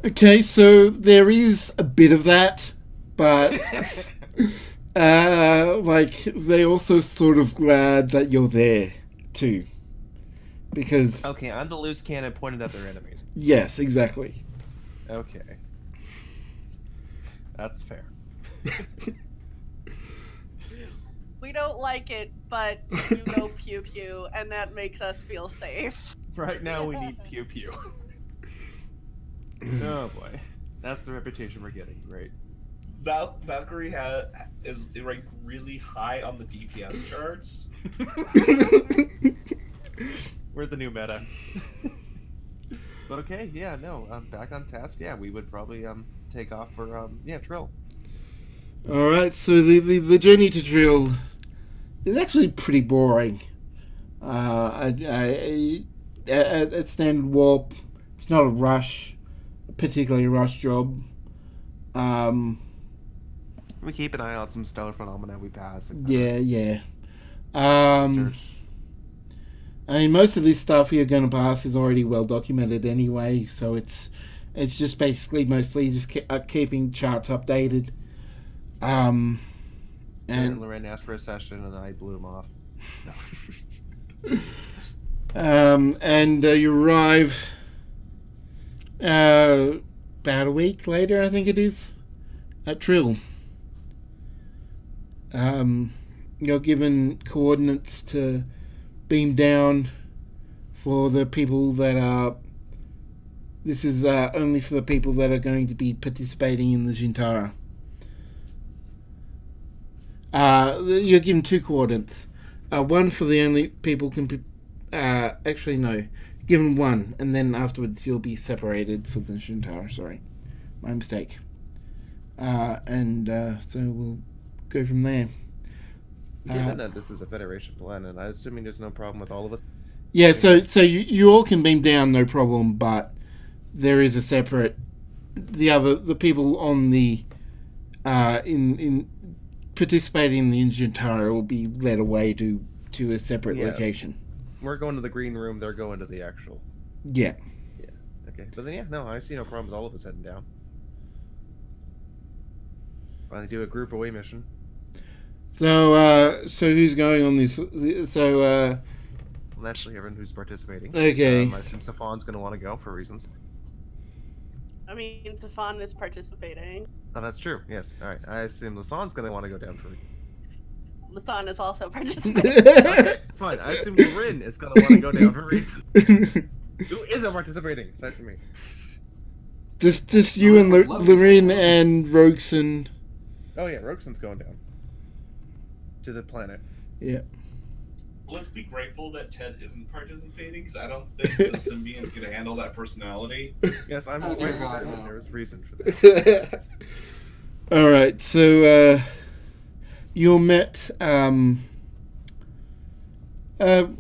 [SPEAKER 1] Okay, so there is a bit of that, but like they also sort of glad that you're there too, because
[SPEAKER 2] Okay, I'm the loose cannon pointed at their enemies.
[SPEAKER 1] yes, exactly.
[SPEAKER 2] Okay. That's fair.
[SPEAKER 8] We don't like it, but you go pew pew, and that makes us feel safe.
[SPEAKER 2] Right now we need pew pew. Oh boy. That's the reputation we're getting, right?
[SPEAKER 4] Valkyrie is ranked really high on the DPS charts.
[SPEAKER 2] We're the new meta. But okay, yeah, no, back on task. Yeah, we would probably take off for Trill.
[SPEAKER 1] All right, so the journey to Trill is actually pretty boring. At standard warp, it's not particularly a rush job.
[SPEAKER 2] We keep an eye on some stellar phenomena we pass.
[SPEAKER 1] Yeah.
[SPEAKER 2] Research.
[SPEAKER 1] I mean, most of this stuff you're going to pass is already well documented anyway, so it's just basically mostly just keeping charts updated.
[SPEAKER 2] And
[SPEAKER 1] And
[SPEAKER 2] Lorraine asked for a session, and I blew him off.
[SPEAKER 1] and you arrive about a week later, I think it is, at Trill. You're given coordinates to beam down for the people that are... This is only for the people that are going to be participating in the Zhian'tara. You're given 2 coordinates. One for the only people can... actually, no. Given 1, and then afterwards you'll be separated for the Zhian'tara. Sorry. My mistake. So we'll go from there.
[SPEAKER 2] Given that this is a Federation planet, I'm assuming there's no problem with all of us.
[SPEAKER 1] Yeah, so you all can beam down, no problem, but there is a separate... The people on the... in participating in the Zhian'tara will be led away to a separate location.
[SPEAKER 2] We're going to the green room, they're going to the actual...
[SPEAKER 1] Yeah.
[SPEAKER 2] Okay, but then I see no problem with all of us heading down. Finally do a group away mission.
[SPEAKER 1] So who's going on this? So,
[SPEAKER 2] Naturally, everyone who's participating.
[SPEAKER 1] Okay.
[SPEAKER 2] I assume Safan's going to want to go for reasons.
[SPEAKER 8] I mean, Safan is participating.
[SPEAKER 2] Oh, that's true. Yes. All right. I assume Lasan's going to want to go down for reasons.
[SPEAKER 8] Lasan is also participating.
[SPEAKER 2] Okay, fine. I assume Rin is going to want to go down for reasons. Who isn't participating, aside from me?
[SPEAKER 1] Just you and Lorraine and Rogueson.
[SPEAKER 2] Oh yeah, Rogueson's going down to the planet.
[SPEAKER 1] Yeah.
[SPEAKER 4] Let's be grateful that Ted isn't participating, because I don't think the symbiont can handle that personality.
[SPEAKER 2] Yes, I'm
[SPEAKER 6] Oh,
[SPEAKER 2] aware
[SPEAKER 6] dear God, no.
[SPEAKER 2] there was reason for that.
[SPEAKER 1] All right. So you're met.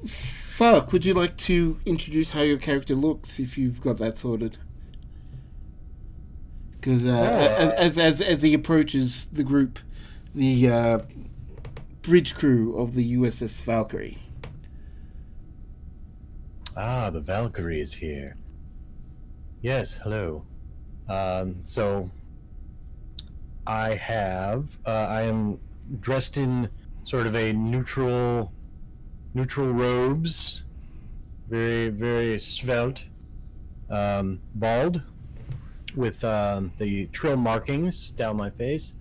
[SPEAKER 1] Fuck. Would you like to introduce how your character looks, if you've got that sorted? Because as he approaches the group, the bridge crew of the USS Valkyrie.
[SPEAKER 7] Ah, the Valkyrie is here. Yes, hello. So I am dressed in sort of a neutral robes, very, very svelte, bald, with the Trill markings down my face,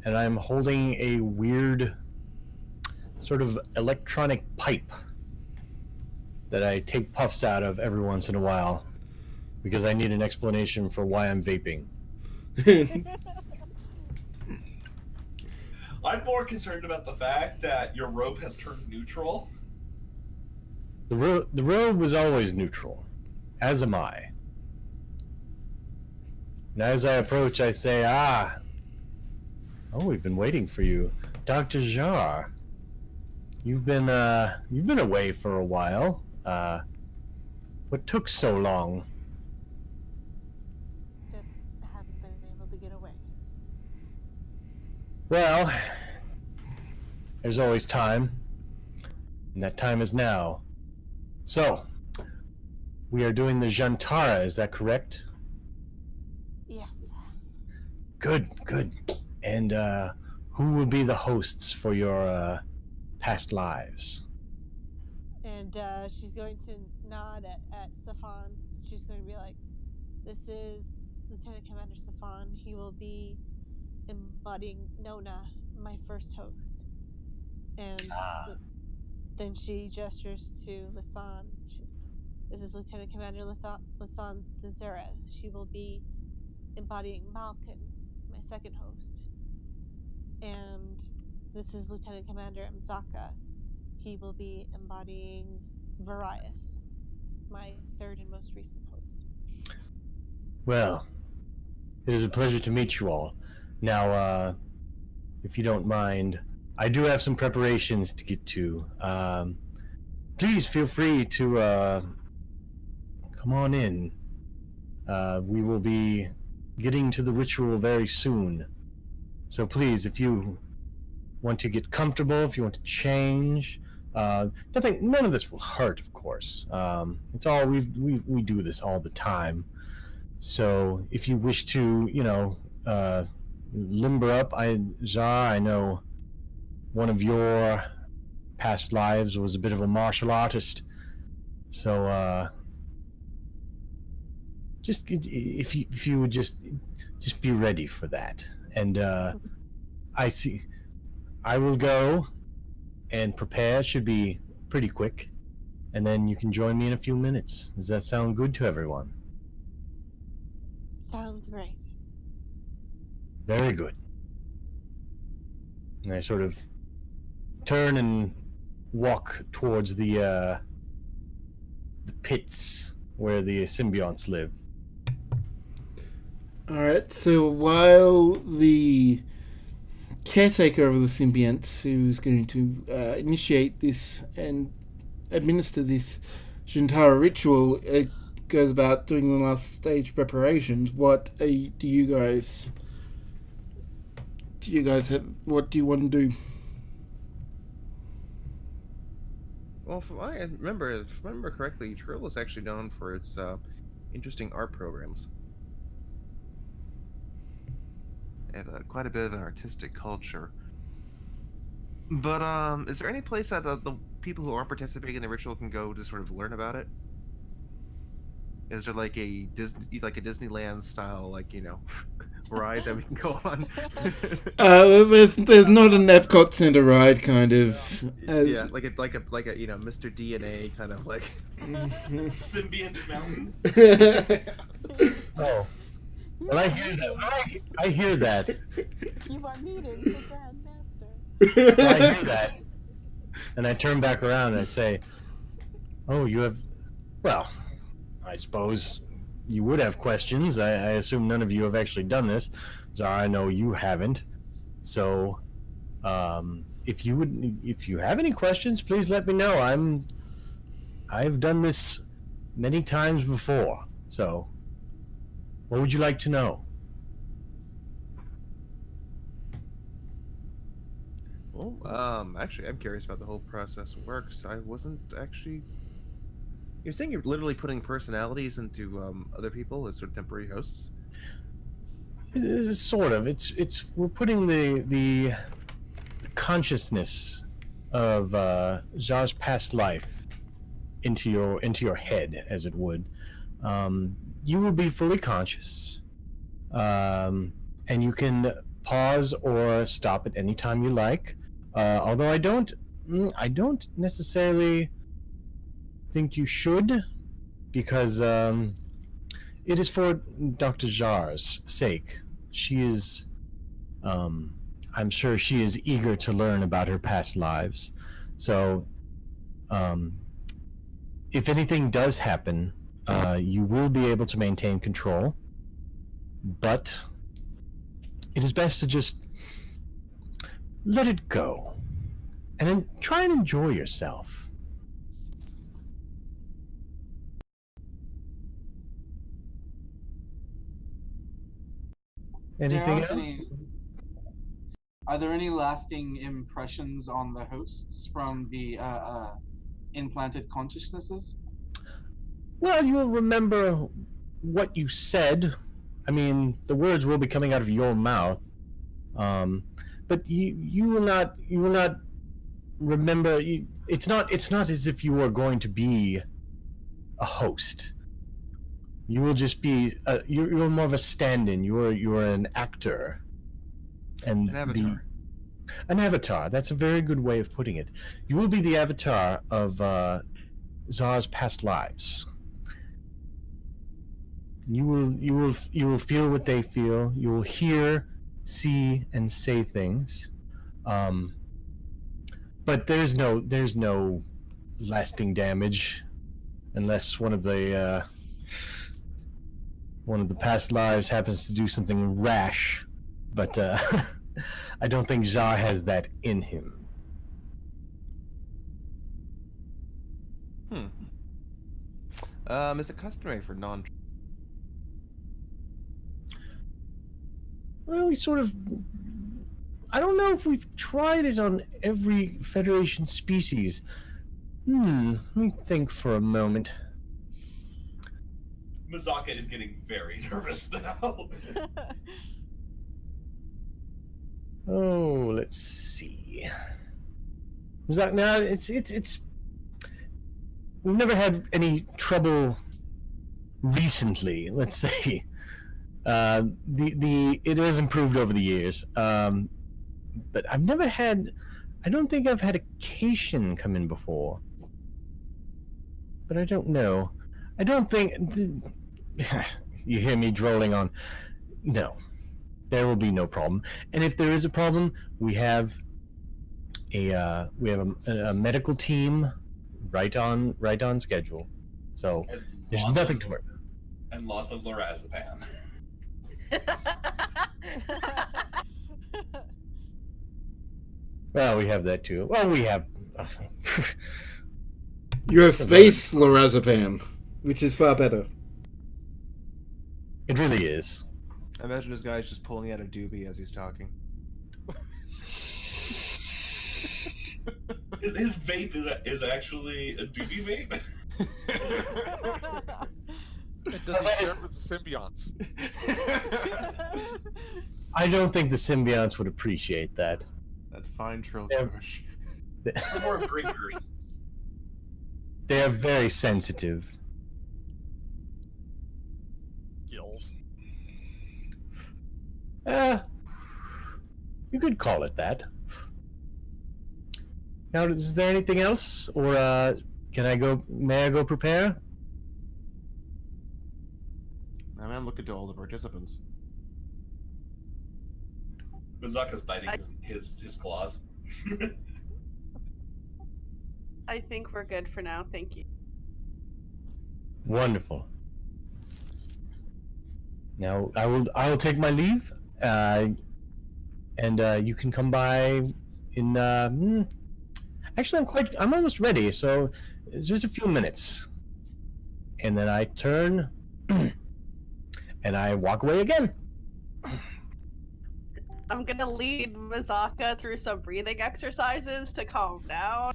[SPEAKER 7] and I'm holding a weird sort of electronic pipe that I take puffs out of every once in a while, because I need an explanation for why I'm vaping.
[SPEAKER 4] I'm more concerned about the fact that your robe has turned neutral.
[SPEAKER 7] The robe was always neutral, as am I. And as I approach, I say, oh, we've been waiting for you. Dr. Zhar, you've been away for a while. What took so long?
[SPEAKER 3] Just haven't been able to get away.
[SPEAKER 7] Well, there's always time, and that time is now. So, we are doing the Zhian'tara, is that correct?
[SPEAKER 3] Yes.
[SPEAKER 7] Good, good. And who will be the hosts for your past lives?
[SPEAKER 3] And she's going to nod at Safan. She's going to be like, "This is Lieutenant Commander Safan. He will be embodying Nona, my first host." And then she gestures to Lisan. This is Lieutenant Commander Lisan Zhara. She will be embodying Malkin, my second host. And this is Lieutenant Commander M'zaka. He will be embodying Varius, my third and most recent host.
[SPEAKER 7] Well, it is a pleasure to meet you all. Now, if you don't mind, I do have some preparations to get to. Please feel free to come on in. We will be getting to the ritual very soon. So please, if you want to get comfortable, if you want to change, none of this will hurt, of course. It's all we do this all the time. So if you wish to, limber up, Zhar, I know one of your past lives was a bit of a martial artist. So just if you would just be ready for that. And I will go and prepare. Should be pretty quick, and then you can join me in a few minutes. Does that sound good to everyone?
[SPEAKER 3] Sounds great.
[SPEAKER 7] Very good. And I sort of turn and walk towards the pits where the symbionts live.
[SPEAKER 1] Alright, so while the caretaker of the symbionts, who's going to initiate this and administer this Zhian'tara ritual, goes about doing the last stage preparations, what do you guys have? What do you want to do?
[SPEAKER 2] Well, if I remember correctly, Trill is actually known for its interesting art programs. They have quite a bit of an artistic culture. But is there any place that the people who aren't participating in the ritual can go to sort of learn about it? Is there like a Disneyland style, ride that we can go on?
[SPEAKER 1] There's not an Epcot Center ride, kind of.
[SPEAKER 2] Yeah, like a Mr. DNA kind of like
[SPEAKER 4] Symbiont mountain.
[SPEAKER 7] Oh. Well, I hear that. I hear that.
[SPEAKER 3] You are meeting the Grand Master.
[SPEAKER 7] Well, I hear that. And I turn back around and I say, "Oh, you have... Well, I suppose you would have questions. I assume none of you have actually done this. So I know you haven't. So, if you have any questions, please let me know. I've done this many times before. So, what would you like to know?"
[SPEAKER 2] Well, actually, I'm curious about the whole process works. I wasn't actually... You're saying you're literally putting personalities into other people as sort of temporary hosts?
[SPEAKER 7] Sort of. It's we're putting the consciousness of Zhar's past life into your head, as it would. You will be fully conscious, and you can pause or stop at any time you like. Although I don't necessarily think you should, because it is for Dr. Zhar's sake. She is, I'm sure she is eager to learn about her past lives. So, if anything does happen, you will be able to maintain control, but it is best to just let it go and then try and enjoy yourself. Anything else?
[SPEAKER 6] Are there any lasting impressions on the hosts from the implanted consciousnesses?
[SPEAKER 7] Well, you will remember what you said. I mean, the words will be coming out of your mouth, but you will not remember. It's not as if you are going to be a host. You will just be you're more of a stand-in. You're an actor, and
[SPEAKER 2] An avatar.
[SPEAKER 7] An avatar. That's a very good way of putting it. You will be the avatar of Zhar's past lives. You will feel what they feel. You will hear, see, and say things. But there's no lasting damage, unless one of the past lives happens to do something rash. But I don't think Zhar has that in him.
[SPEAKER 2] Is it customary for non?
[SPEAKER 7] Well, we sort of... I don't know if we've tried it on every Federation species. Let me think for a moment.
[SPEAKER 4] M'zaka is getting very nervous now.
[SPEAKER 7] Oh, let's see. Now it's we've never had any trouble recently. Let's say it has improved over the years. But I've never had. I don't think I've had a Cation come in before. But I don't know. I don't think. You hear me drolling on. No. There will be no problem. And if there is a problem, we have a medical team right on schedule. So there's nothing to worry about.
[SPEAKER 4] And lots of lorazepam.
[SPEAKER 7] Well, we have that too. Well, we have.
[SPEAKER 1] You have space lorazepam, which is far better.
[SPEAKER 7] It really is.
[SPEAKER 2] I imagine this guy's just pulling out a doobie as he's talking.
[SPEAKER 4] His vape is actually a doobie vape.
[SPEAKER 5] It doesn't share with the symbionts.
[SPEAKER 7] I don't think the symbionts would appreciate that.
[SPEAKER 2] That fine Trill
[SPEAKER 7] Yeah.
[SPEAKER 2] crush.
[SPEAKER 4] They're more drinkers.
[SPEAKER 7] They are very sensitive.
[SPEAKER 5] Gills.
[SPEAKER 7] You could call it that. Now, is there anything else, or can I go? May I go prepare?
[SPEAKER 2] I'm looking to all the participants.
[SPEAKER 4] M'zaka's biting his claws.
[SPEAKER 8] I think we're good for now. Thank you.
[SPEAKER 7] Wonderful. Now I will take my leave, and you can come by in. Actually, I'm almost ready, so it's just a few minutes, and then I turn, and I walk away again.
[SPEAKER 8] I'm gonna lead M'zaka through some breathing exercises to calm down.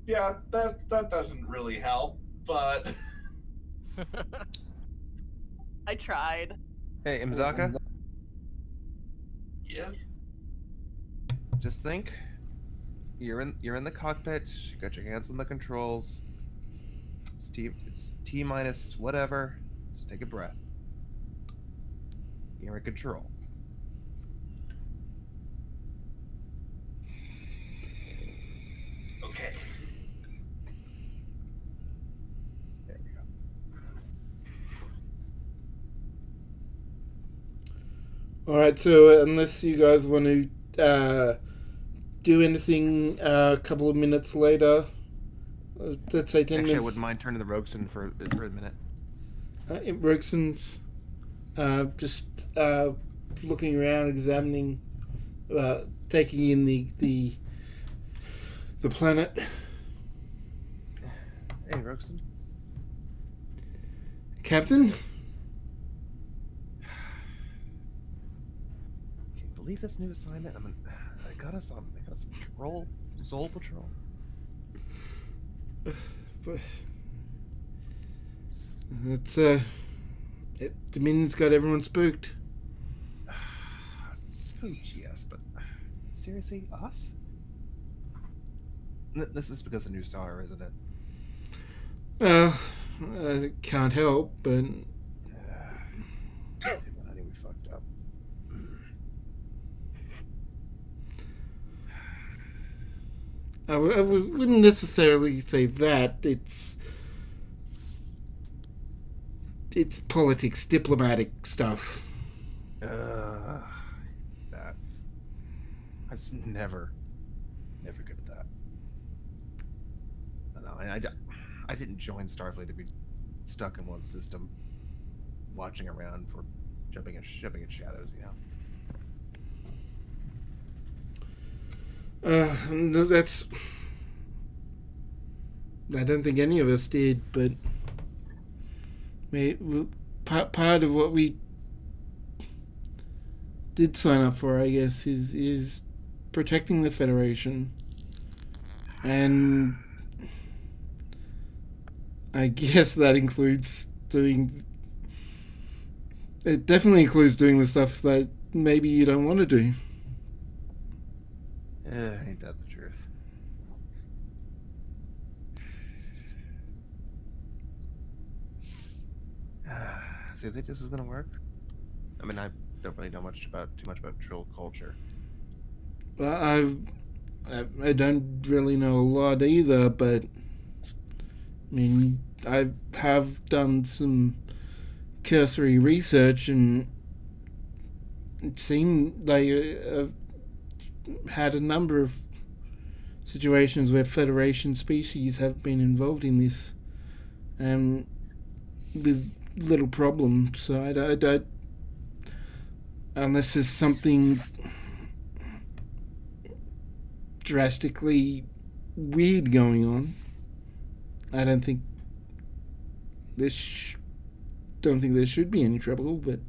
[SPEAKER 4] Yeah, that doesn't really help, but
[SPEAKER 8] I tried.
[SPEAKER 2] Hey, M'zaka,
[SPEAKER 4] yes.
[SPEAKER 2] just think. You're in the cockpit. You got your hands on the controls. It's T minus whatever. Just take a breath. You're in control.
[SPEAKER 4] Okay.
[SPEAKER 2] There we go.
[SPEAKER 1] All right. So unless you guys want to do anything, a couple of minutes later, let's say 10
[SPEAKER 2] Actually, I
[SPEAKER 1] minutes.
[SPEAKER 2] wouldn't mind turning the Rogueson for a minute.
[SPEAKER 1] Rogueson's just looking around, examining, taking in the planet.
[SPEAKER 2] Hey, Rogueson.
[SPEAKER 1] Captain?
[SPEAKER 2] Can you believe this new assignment? I got us on Patrol, Soul Patrol.
[SPEAKER 1] It's Dominion's got everyone spooked.
[SPEAKER 2] Spooked, yes, but seriously, us? This is because of new Zhar, isn't it?
[SPEAKER 1] I can't help, but
[SPEAKER 2] I think we fucked up.
[SPEAKER 1] I wouldn't necessarily say that. It's politics, diplomatic stuff.
[SPEAKER 2] That. I was never good at that. No, I didn't join Starfleet to be stuck in one system, watching around for jumping at shadows, you know.
[SPEAKER 1] No, that's. I don't think any of us did, but part of what we did sign up for, I guess, is protecting the Federation, and I guess that includes doing. It definitely includes doing the stuff that maybe you don't want to do.
[SPEAKER 2] Ain't that the truth? So you think this is gonna work? I mean, I don't really know too much about Trill culture.
[SPEAKER 1] Well, I don't really know a lot either, but I mean, I have done some cursory research, and it seemed they had a number of situations where Federation species have been involved in this, with little problem. So I don't, unless there's something drastically weird going on, I don't think there should be any trouble. But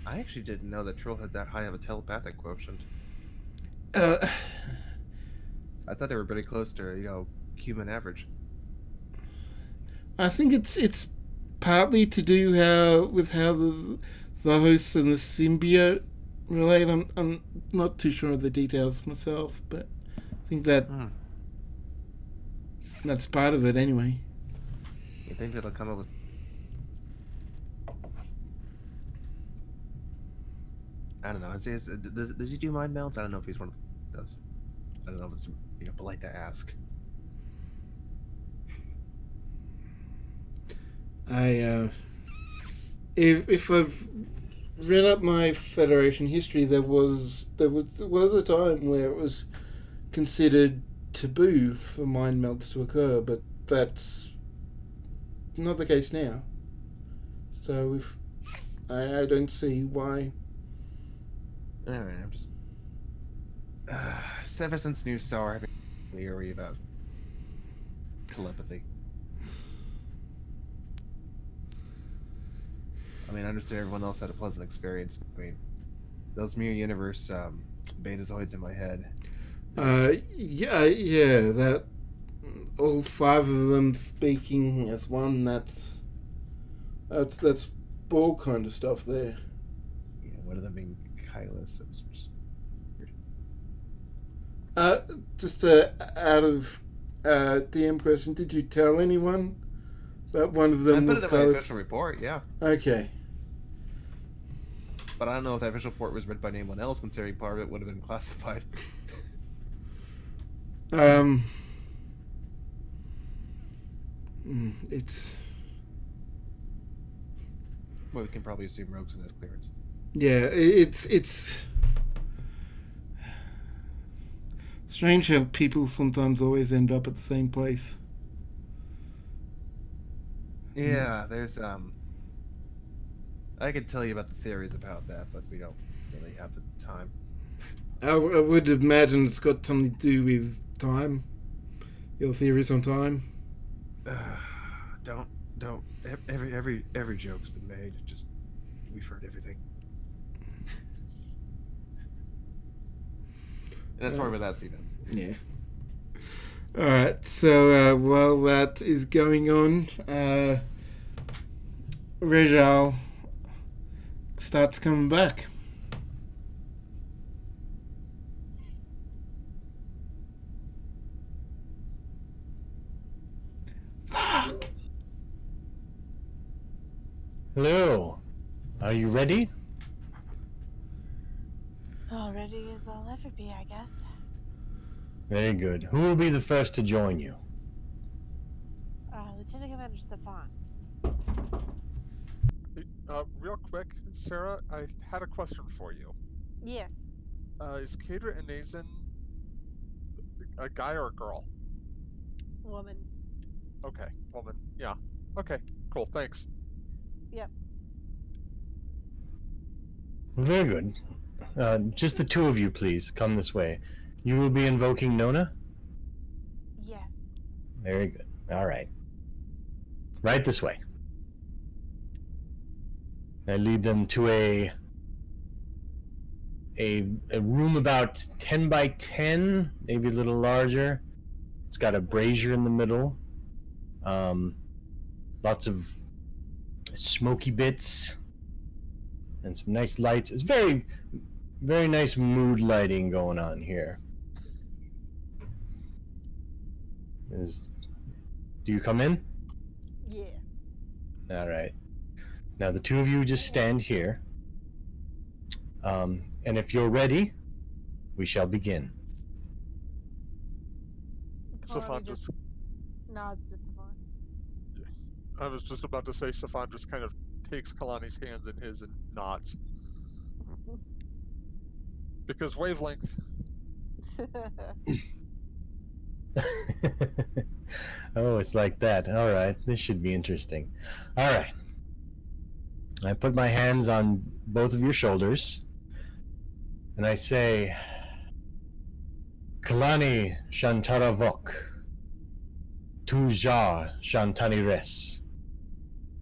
[SPEAKER 2] I actually didn't know that Trill had that high of a telepathic quotient.
[SPEAKER 1] I
[SPEAKER 2] I thought they were pretty close to, human average.
[SPEAKER 1] think it's partly to do with how the hosts and the symbiote relate. I'm not too sure of the details myself, but I think that's part of it anyway.
[SPEAKER 2] You think it'll come up with? I don't know. Does he do mind melds? I don't know if he's one of those. I don't know if it's polite to ask.
[SPEAKER 1] If I've read up my Federation history, there was a time where it was considered taboo for mind melts to occur, but that's not the case now. So if I don't see why.
[SPEAKER 2] Alright, I'm just ever since New Zhar, I've been leery about telepathy. I mean, I understand everyone else had a pleasant experience. I mean, those Mirror Universe betazoids in my head.
[SPEAKER 1] Yeah, that all 5 of them speaking as one. That's ball kind of stuff there.
[SPEAKER 2] Yeah, one of them being Kylus. It was just weird.
[SPEAKER 1] Just out of DM question, did you tell anyone that one of them was
[SPEAKER 2] I put it in my
[SPEAKER 1] Kylus?
[SPEAKER 2] official report, yeah.
[SPEAKER 1] Okay.
[SPEAKER 2] But I don't know if that official report was read by anyone else, considering part of it would have been classified.
[SPEAKER 1] It's.
[SPEAKER 2] Well, we can probably assume Rogueson has clearance.
[SPEAKER 1] Yeah, it's strange how people sometimes always end up at the same place.
[SPEAKER 2] Yeah, there's I could tell you about the theories about that, but we don't really have the time.
[SPEAKER 1] I would imagine it's got something to do with time. Your theories on time.
[SPEAKER 2] Don't. Every joke's been made. Just we've heard everything. And that's more about that, Stevens.
[SPEAKER 1] Yeah. Alright, so while that is going on, Rejal starts coming back. Fuck!
[SPEAKER 7] Hello. Are you ready?
[SPEAKER 3] All ready as I'll ever be, I guess.
[SPEAKER 7] Very good. Who will be the first to join you?
[SPEAKER 3] Lieutenant Commander Safan.
[SPEAKER 5] Real quick, Sarah, I had a question for you.
[SPEAKER 3] Yes.
[SPEAKER 5] Is Kadra and Nazin a guy or a girl?
[SPEAKER 3] Woman.
[SPEAKER 5] Okay, woman. Yeah. Okay, cool. Thanks.
[SPEAKER 3] Yep.
[SPEAKER 7] Very good. Just the two of you, please. Come this way. You will be invoking Nona?
[SPEAKER 3] Yes.
[SPEAKER 7] Very good. All right. Right this way. I lead them to a room about 10 by 10, maybe a little larger. It's got a brazier in the middle. Lots of smoky bits and some nice lights. It's very, very nice mood lighting going on here. Do you come in?
[SPEAKER 3] Yeah.
[SPEAKER 7] All right. Now the two of you just stand here. And if you're ready, we shall begin.
[SPEAKER 5] Safan
[SPEAKER 3] Kalani
[SPEAKER 5] just.
[SPEAKER 3] nods to Safan.
[SPEAKER 5] I was just about to say Safan just kind of takes Kalani's hands in his and nods. Because wavelength.
[SPEAKER 7] Oh, it's like that. All right. This should be interesting. All right. I put my hands on both of your shoulders, and I say, Kalani Zhian'tara Vok, Tu Zhar Zhantani Res,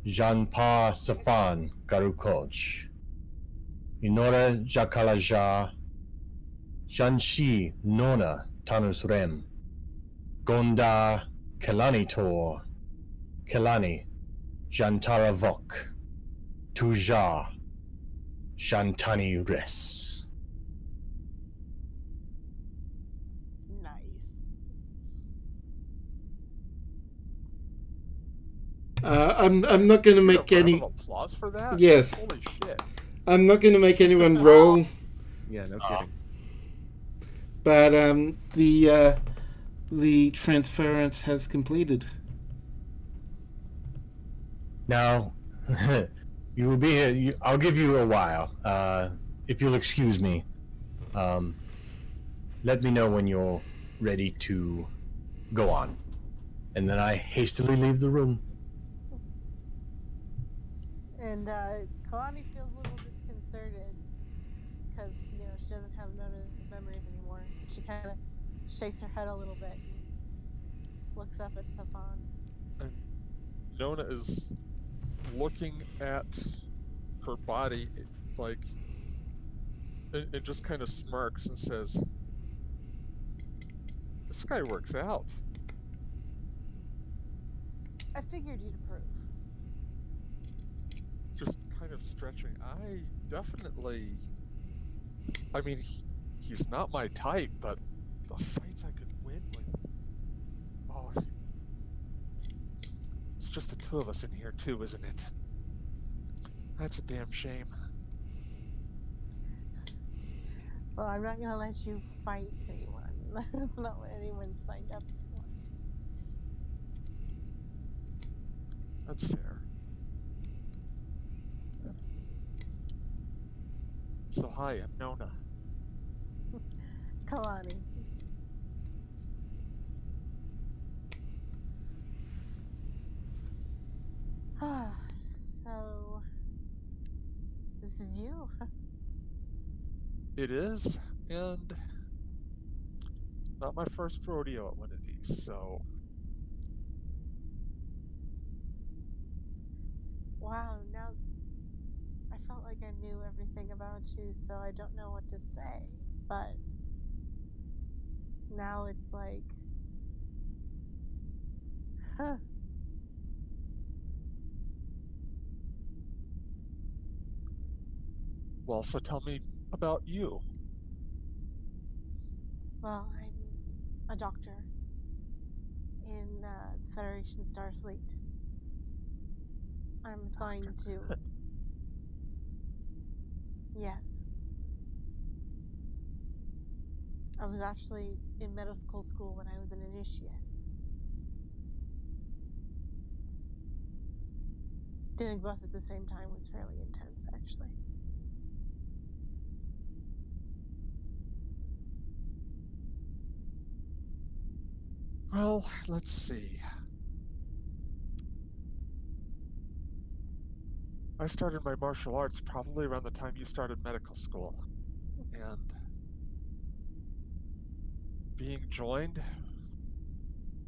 [SPEAKER 7] Zhanpa Safan Garukoj, Inora Jakalaja, Zhanshi Nona Tanus Rem, Gonda Kelani Tor, Kelani Zhian'tara Vok, Tu Zhar Zhantani Res.
[SPEAKER 3] Nice.
[SPEAKER 1] I'm not going to
[SPEAKER 5] Get
[SPEAKER 1] make
[SPEAKER 5] a round
[SPEAKER 1] any.
[SPEAKER 5] of applause for that?
[SPEAKER 1] Yes.
[SPEAKER 5] Holy shit.
[SPEAKER 1] I'm not going to make anyone roll,
[SPEAKER 9] Yeah, no kidding.
[SPEAKER 1] but the transference has completed.
[SPEAKER 7] Now, you will be here. I'll give you a while. If you'll excuse me, let me know when you're ready to go on. And then I hastily leave the room.
[SPEAKER 3] And Kalani feels a little disconcerted because she doesn't have Nona's memories anymore. She kind of shakes her head a little bit and looks up at Safan.
[SPEAKER 5] And Nona is looking at her body, like, it just kind of smirks and says, "This guy works out."
[SPEAKER 3] I figured you'd approve.
[SPEAKER 5] Just kind of stretching. I definitely. I mean, he's not my type, but the fights I could win with. Oh, it's just the two of us in here, too, isn't it? That's a damn shame.
[SPEAKER 3] Well, I'm not going to let you fight anyone. That's not what anyone signed up for.
[SPEAKER 5] That's fair. So, hi, I'm Nona.
[SPEAKER 3] Kalani. So, this is you?
[SPEAKER 5] It is, and not my first rodeo at one of these, so.
[SPEAKER 3] Wow, now I felt like I knew everything about you, so I don't know what to say. But now it's like
[SPEAKER 5] Well, so tell me about you.
[SPEAKER 3] Well, I'm a doctor in the Federation Starfleet. I'm assigned to. Yes. I was actually in medical school when I was an initiate. Doing both at the same time was fairly intense, actually.
[SPEAKER 5] Well, let's see. I started my martial arts probably around the time you started medical school. And being joined,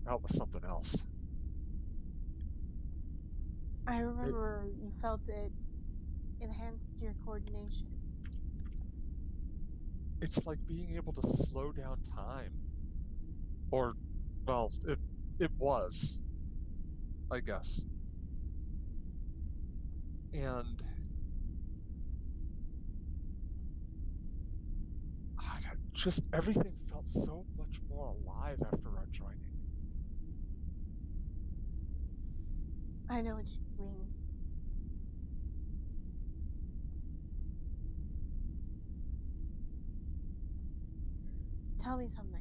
[SPEAKER 5] that was something else.
[SPEAKER 3] I remember you felt it enhanced your coordination.
[SPEAKER 5] It's like being able to slow down time. Or, well, it was, I guess. And just everything felt so much more alive after our joining.
[SPEAKER 3] I know what you mean. Tell me something.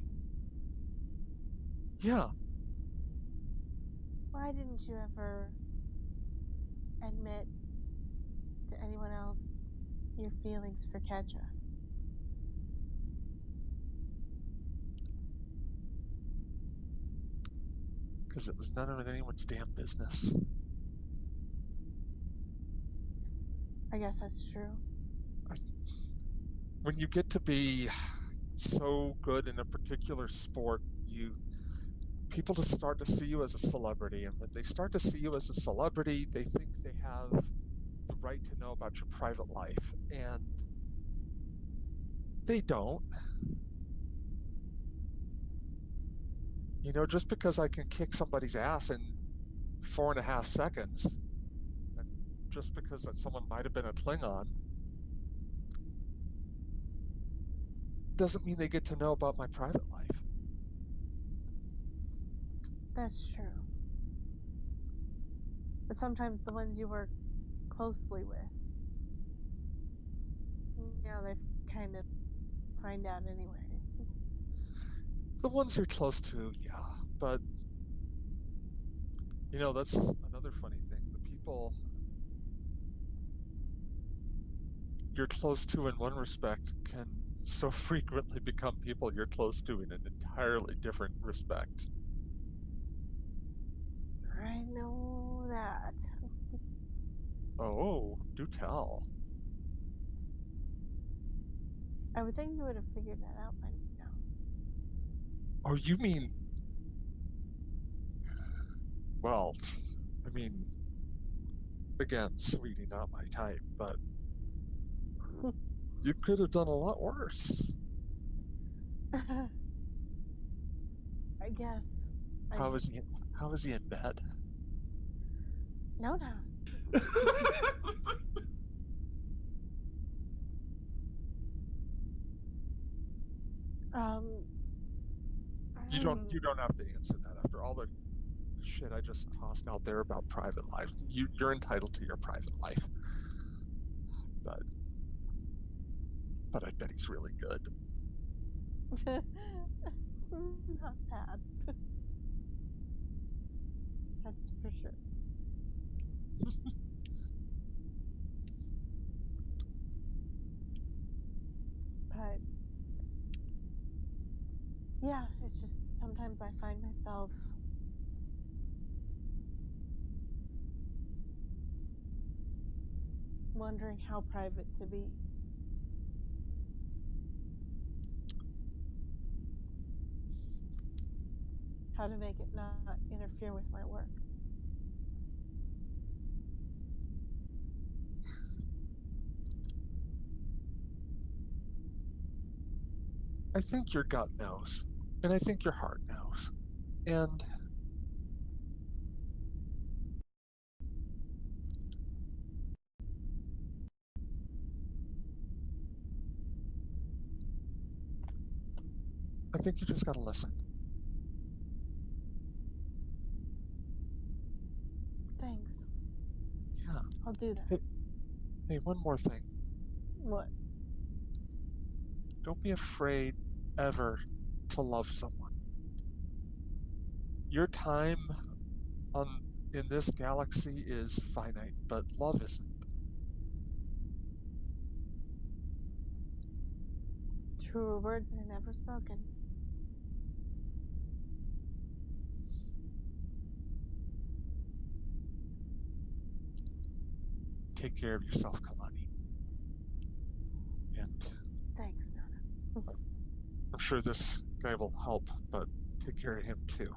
[SPEAKER 5] Yeah.
[SPEAKER 3] Why didn't you ever admit to anyone else your feelings for Kedra?
[SPEAKER 5] Because it was none of anyone's damn business.
[SPEAKER 3] I guess that's true.
[SPEAKER 5] When you get to be so good in a particular sport, people just start to see you as a celebrity, and when they start to see you as a celebrity, they think they have the right to know about your private life, and they don't. You know, just because I can kick somebody's ass in 4.5 seconds, and just because that someone might have been a Klingon, doesn't mean they get to know about my private life.
[SPEAKER 3] That's true. But sometimes the ones you work closely with, they kind of find out anyway.
[SPEAKER 5] The ones you're close to, yeah. But, that's another funny thing. The people you're close to in one respect can so frequently become people you're close to in an entirely different respect.
[SPEAKER 3] I know that.
[SPEAKER 5] Oh, do tell.
[SPEAKER 3] I would think you would have figured that out by now.
[SPEAKER 5] Oh, you mean... Well, I mean, again, sweetie, not my type, but you could have done a lot worse.
[SPEAKER 3] I guess.
[SPEAKER 5] How is he in bed?
[SPEAKER 3] No.
[SPEAKER 5] You don't have to answer that after all the shit I just tossed out there about private life. You're entitled to your private life. But I bet he's really good.
[SPEAKER 3] Not bad. That's for sure. But yeah, it's just sometimes I find myself wondering how private to be. How to make it not interfere with my work.
[SPEAKER 5] I think your gut knows, and I think your heart knows. And think you just gotta listen.
[SPEAKER 3] Thanks.
[SPEAKER 5] Yeah.
[SPEAKER 3] I'll do that.
[SPEAKER 5] Hey, one more thing.
[SPEAKER 3] What?
[SPEAKER 5] Don't be afraid ever to love someone. Your time in this galaxy is finite, but love isn't.
[SPEAKER 3] Truer words are never spoken.
[SPEAKER 5] Take care of yourself, Kalani. And
[SPEAKER 3] Thanks, Nana.
[SPEAKER 5] I'm sure this guy will help, but take care of him too.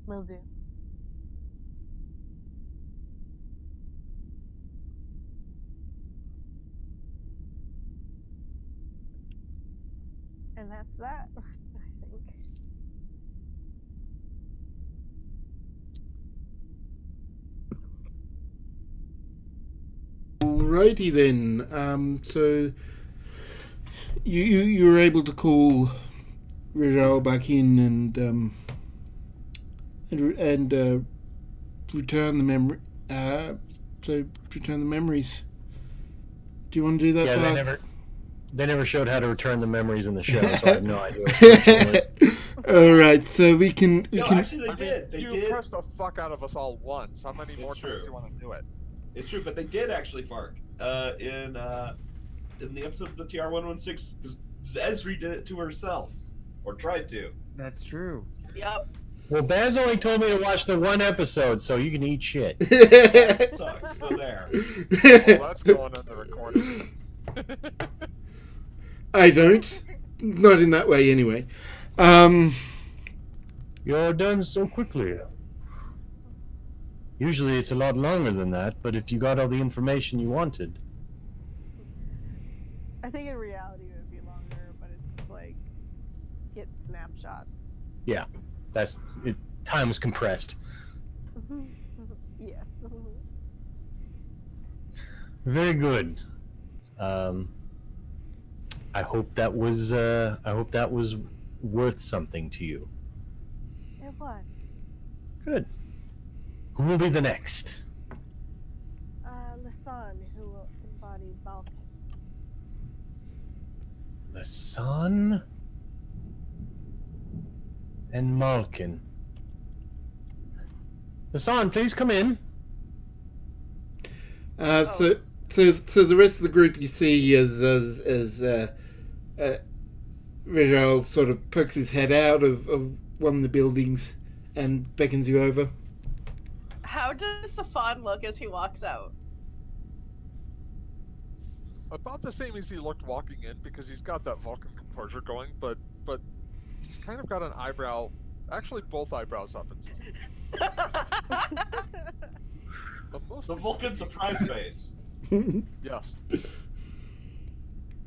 [SPEAKER 3] Will do. And that's that, I think.
[SPEAKER 1] Alrighty then. So you were able to call Rizal back in and return the memory. So return the memories. Do you want to do that?
[SPEAKER 7] Yeah, they never showed how to return the memories in the show, so I have no idea what the was.
[SPEAKER 1] All right, so we can.
[SPEAKER 4] Actually, they did. They
[SPEAKER 5] you
[SPEAKER 4] did.
[SPEAKER 5] pressed the fuck out of us all once. How many more
[SPEAKER 4] It's
[SPEAKER 5] times
[SPEAKER 4] true.
[SPEAKER 5] do you want to do it?
[SPEAKER 4] It's true, but they did actually, Fark. In the episode of the TR-116, because Ezri did it to herself, or tried to.
[SPEAKER 9] That's true.
[SPEAKER 8] Yep.
[SPEAKER 7] Well, Baz only told me to watch the one episode, so you can eat shit.
[SPEAKER 4] That sucks. So there.
[SPEAKER 5] Well, that's going on the recording.
[SPEAKER 1] I don't. Not in that way, anyway.
[SPEAKER 7] You're done so quickly. Usually it's a lot longer than that, but if you got all the information you wanted.
[SPEAKER 3] I think in reality it would be longer, but it's just like get snapshots.
[SPEAKER 7] Yeah, that's it. Time was compressed.
[SPEAKER 3] Yes.
[SPEAKER 7] Very good. I hope that was worth something to you.
[SPEAKER 3] It was.
[SPEAKER 7] Good. Who will be the next?
[SPEAKER 3] Lasan, who will embody Valkyrie.
[SPEAKER 7] The Sun and Malkin. The Sun, please come in.
[SPEAKER 1] So the rest of the group you see as Rizal sort of pokes his head out of one of the buildings and beckons you over.
[SPEAKER 8] How does Safan look as he walks out?
[SPEAKER 5] About the same as he looked walking in, because he's got that Vulcan composure going, but he's kind of got an eyebrow, actually both eyebrows up.
[SPEAKER 4] The Vulcan surprise face.
[SPEAKER 5] Yes.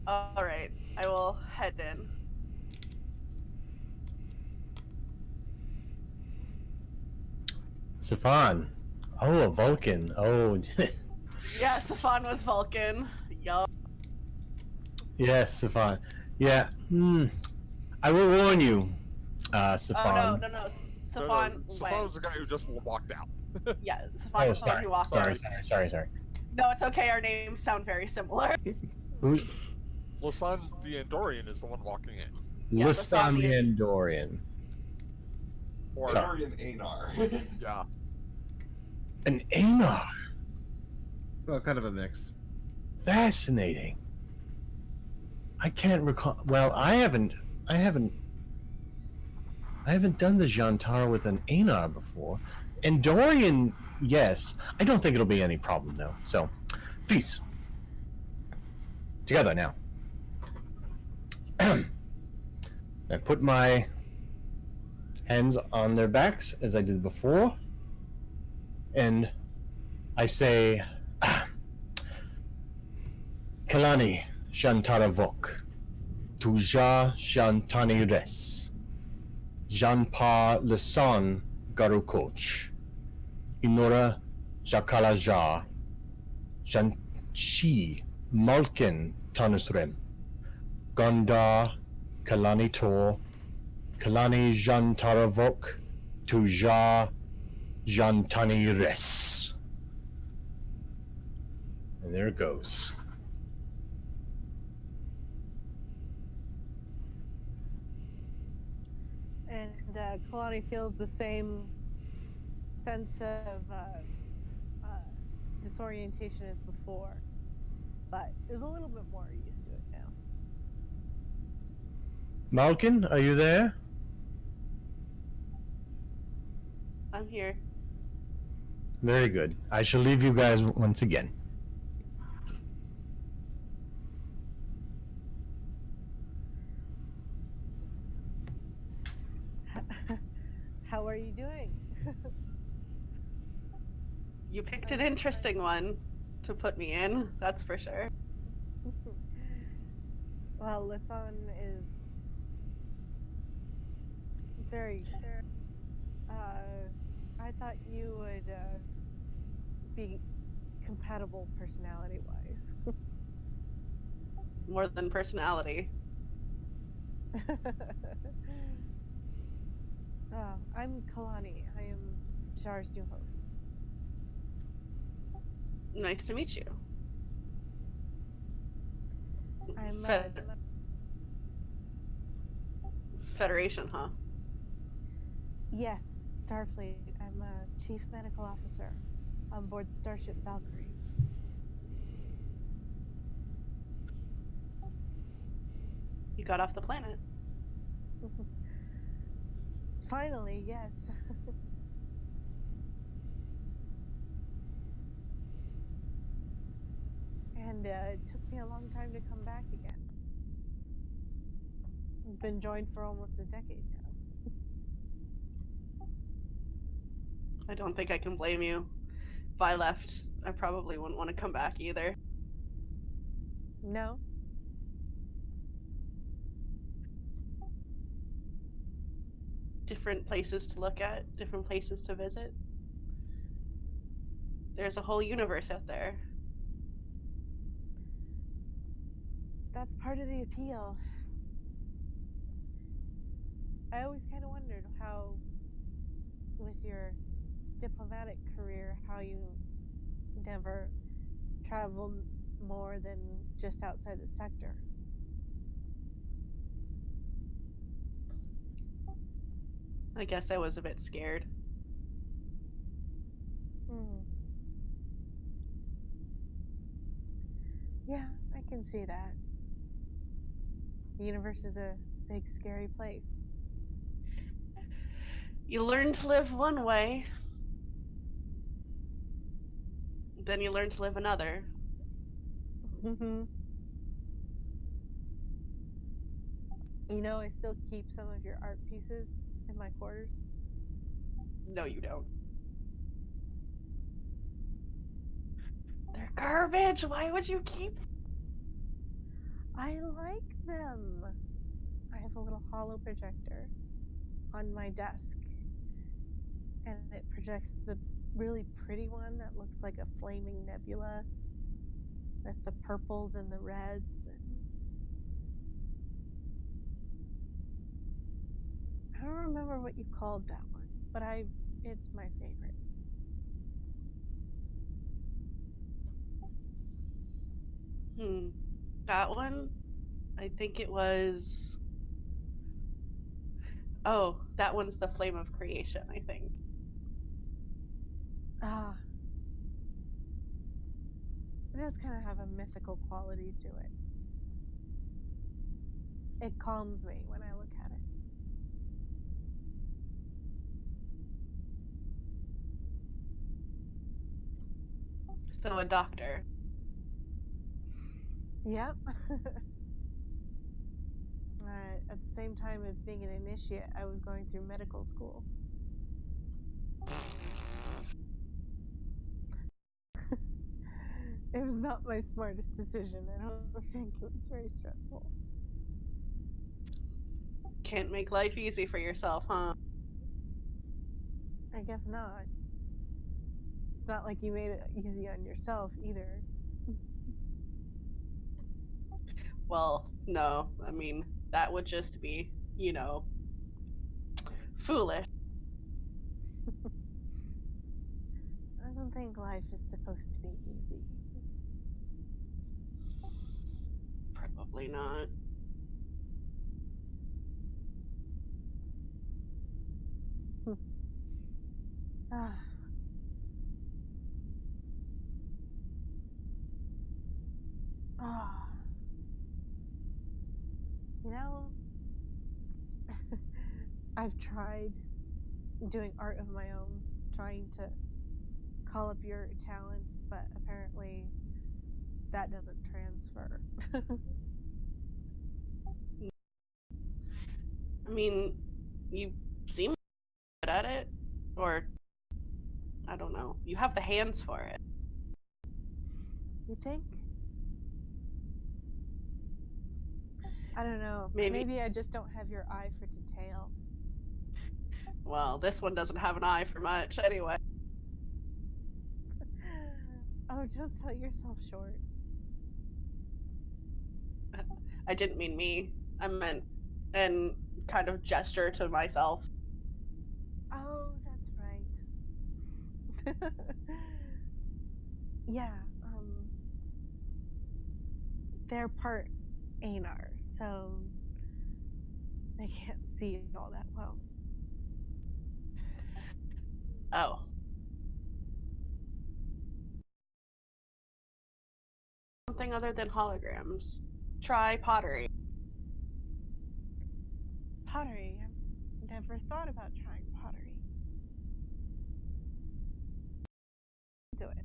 [SPEAKER 8] Alright, I will head in.
[SPEAKER 7] Safan. Oh, a Vulcan. Oh.
[SPEAKER 8] Yeah, Safan was Vulcan. Yup.
[SPEAKER 7] Yes, Safan. Yeah. I will warn you, Safan.
[SPEAKER 8] Oh, no.
[SPEAKER 5] Safan
[SPEAKER 8] Safan
[SPEAKER 5] was the guy who just walked out.
[SPEAKER 8] Yeah, Safan
[SPEAKER 7] Oh,
[SPEAKER 8] was the one who walked out.
[SPEAKER 7] sorry.
[SPEAKER 8] No, it's okay, our names sound very similar.
[SPEAKER 7] Who's
[SPEAKER 5] Lasan the Andorian is the one walking in.
[SPEAKER 8] Yeah,
[SPEAKER 7] Lasan the
[SPEAKER 8] Lasan.
[SPEAKER 7] Andorian?
[SPEAKER 5] Or,
[SPEAKER 7] Sorry.
[SPEAKER 4] Arian Anar.
[SPEAKER 5] yeah.
[SPEAKER 7] An Anar.
[SPEAKER 9] Well, kind of a mix.
[SPEAKER 7] Fascinating. I can't recall. Well, I haven't done the Zhian'tara with an Anar before. Andorian, yes. I don't think it'll be any problem though. So, peace. Together now. I put my hands on their backs as I did before, and I say, Kalani Zhian'tara Vok, tu Zhar Zhian'tani Res, Zhanpa Lesan Garukoch, Inora Jakala Zhar, Zhanchi Malkin Tanusrem, Gondar, Kalani Tor, Kalani Zhian'tara Vok, to Zhar Zhian'tani Res. And there it goes.
[SPEAKER 3] And Kalani feels the same sense of disorientation as before, but is a little bit more used to it now.
[SPEAKER 7] Malkin, are you there?
[SPEAKER 8] I'm here.
[SPEAKER 7] Very good. I shall leave you guys once again.
[SPEAKER 3] How are you doing?
[SPEAKER 8] You picked an interesting one to put me in, that's for sure.
[SPEAKER 3] Well, Lithan is very. I thought you would be compatible personality-wise.
[SPEAKER 8] More than personality.
[SPEAKER 3] I'm Kalani. I am Zhar's new host.
[SPEAKER 8] Nice to meet you.
[SPEAKER 3] I'm
[SPEAKER 8] Federation, huh?
[SPEAKER 3] yes, Starfleet. I'm a chief medical officer on board Starship Valkyrie.
[SPEAKER 8] You got off the planet.
[SPEAKER 3] Finally, yes. And it took me a long time to come back again. I've been joined for almost a decade now.
[SPEAKER 8] I don't think I can blame you. If I left, I probably wouldn't want to come back either.
[SPEAKER 3] No?
[SPEAKER 8] Different places to look at, different places to visit. There's a whole universe out there.
[SPEAKER 3] That's part of the appeal. I always kind of wondered how, with your diplomatic career, how you never traveled more than just outside the sector.
[SPEAKER 8] I guess I was a bit scared.
[SPEAKER 3] Yeah, I can see that. The universe is a big, scary place.
[SPEAKER 8] You learn to live one way, then you learn to live another.
[SPEAKER 3] You know, I still keep some of your art pieces in my quarters.
[SPEAKER 8] No, you don't. They're garbage. Why would you keep?
[SPEAKER 3] I like them. I have a little hollow projector on my desk, and it projects the really pretty one that looks like a flaming nebula with the purples and the reds. And I don't remember what you called that one, but it's my favorite.
[SPEAKER 8] That one? I think it was. Oh, that one's the Flame of Creation, I think.
[SPEAKER 3] Ah. It does kind of have a mythical quality to it. It calms me when I look at it.
[SPEAKER 8] So a doctor.
[SPEAKER 3] Yep. At the same time as being an initiate, I was going through medical school. It was not my smartest decision. I don't think it was very stressful.
[SPEAKER 8] Can't make life easy for yourself, huh?
[SPEAKER 3] I guess not. It's not like you made it easy on yourself either.
[SPEAKER 8] Well, no. I mean, that would just be, foolish.
[SPEAKER 3] I don't think life is supposed to be easy.
[SPEAKER 8] Probably not.
[SPEAKER 3] Ah. Ah. You know, I've tried doing art of my own, trying to call up your talents, but apparently that doesn't transfer.
[SPEAKER 8] I mean, you seem good at it, or I don't know. You have the hands for it.
[SPEAKER 3] You think? I don't know.
[SPEAKER 8] Maybe.
[SPEAKER 3] I just don't have your eye for detail.
[SPEAKER 8] Well, this one doesn't have an eye for much anyway.
[SPEAKER 3] Oh, don't sell yourself short.
[SPEAKER 8] I didn't mean me. I meant, and kind of gesture to myself.
[SPEAKER 3] Oh, that's right. Yeah, they're part Anar, so they can't see it all that well.
[SPEAKER 8] Oh. Something other than holograms. Try pottery.
[SPEAKER 3] Pottery. I've never thought about trying pottery. Do it.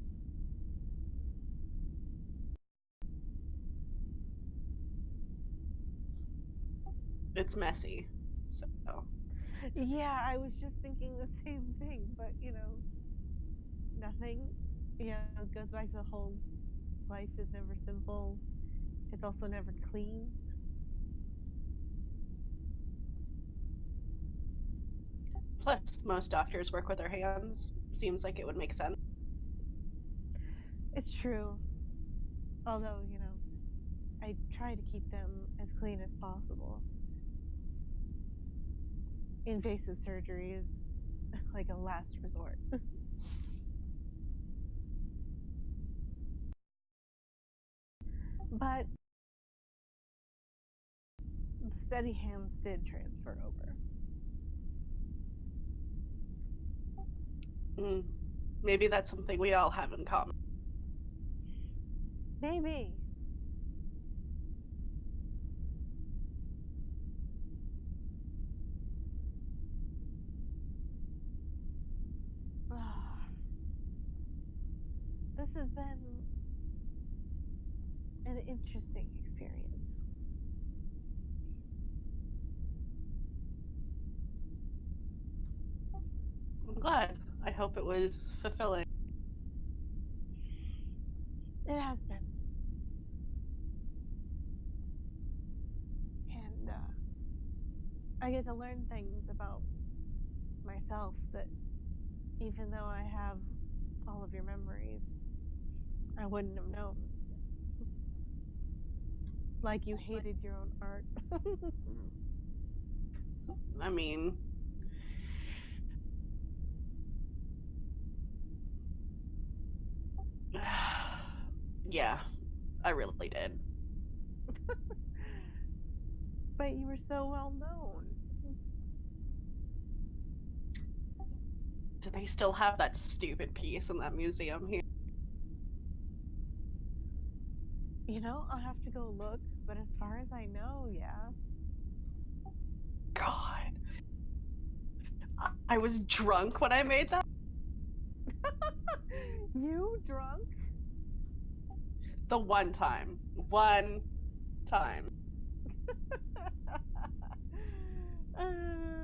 [SPEAKER 8] It's messy. So.
[SPEAKER 3] Yeah, I was just thinking the same thing, but nothing. Goes back to the whole life is never simple. It's also never clean.
[SPEAKER 8] Plus, most doctors work with their hands. Seems like it would make sense.
[SPEAKER 3] It's true. Although, I try to keep them as clean as possible. Invasive surgery is like a last resort. But the steady hands did transfer over.
[SPEAKER 8] Maybe that's something we all have in common.
[SPEAKER 3] Maybe. This has been an interesting experience.
[SPEAKER 8] I'm glad. I hope it was fulfilling.
[SPEAKER 3] It has been. And I get to learn things about myself that even though I have all of your memories, I wouldn't have known. Like you hated your own art.
[SPEAKER 8] I mean, yeah, I really did.
[SPEAKER 3] But you were so well known.
[SPEAKER 8] Do they still have that stupid piece in that museum here?
[SPEAKER 3] I'll have to go look, but as far as I know, yeah.
[SPEAKER 8] God. I was drunk when I made that?
[SPEAKER 3] You drunk?
[SPEAKER 8] The one time. One time.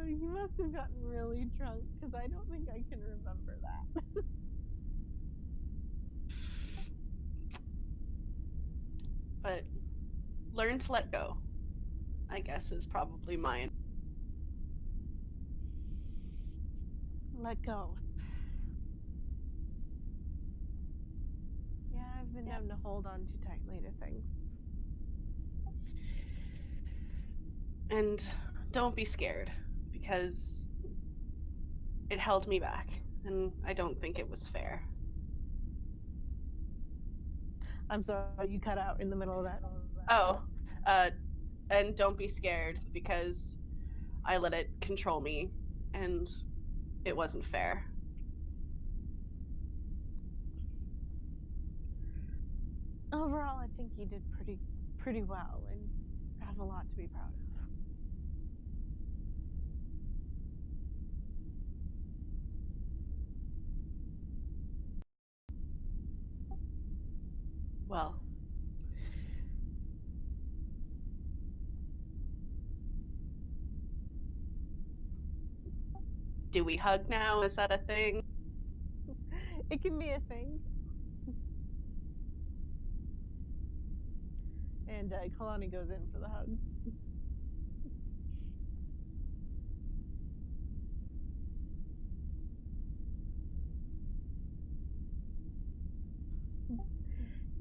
[SPEAKER 3] You must have gotten really drunk, because I don't think I can remember that.
[SPEAKER 8] But learn to let go, I guess, is probably mine.
[SPEAKER 3] Let go. Yeah, I've been known to hold on too tightly to things.
[SPEAKER 8] And don't be scared, because it held me back, and I don't think it was fair.
[SPEAKER 3] I'm sorry, you cut out in the middle of that.
[SPEAKER 8] Oh, and don't be scared, because I let it control me, and it wasn't fair.
[SPEAKER 3] Overall, I think you did pretty well, and have a lot to be proud of.
[SPEAKER 8] Well, do we hug now? Is that a thing?
[SPEAKER 3] It can be a thing. And Kalani goes in for the hug.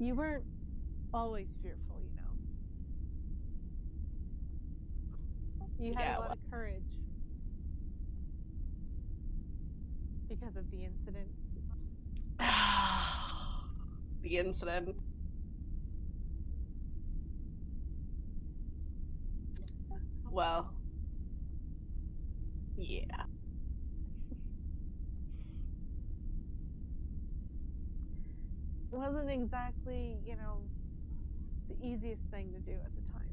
[SPEAKER 3] You weren't always fearful, you know. You had a lot of courage because of the incident.
[SPEAKER 8] The incident. Well, yeah.
[SPEAKER 3] It wasn't exactly, you know, the easiest thing to do at the time.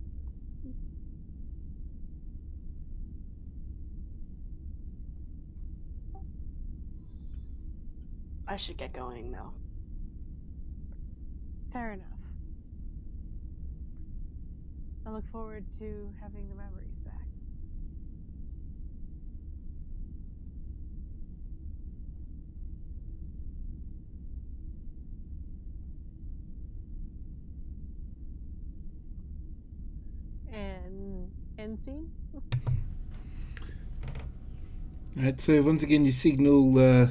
[SPEAKER 8] I should get going now.
[SPEAKER 3] Fair enough. I look forward to having the memories back. And end scene?
[SPEAKER 1] Alright, so once again you signal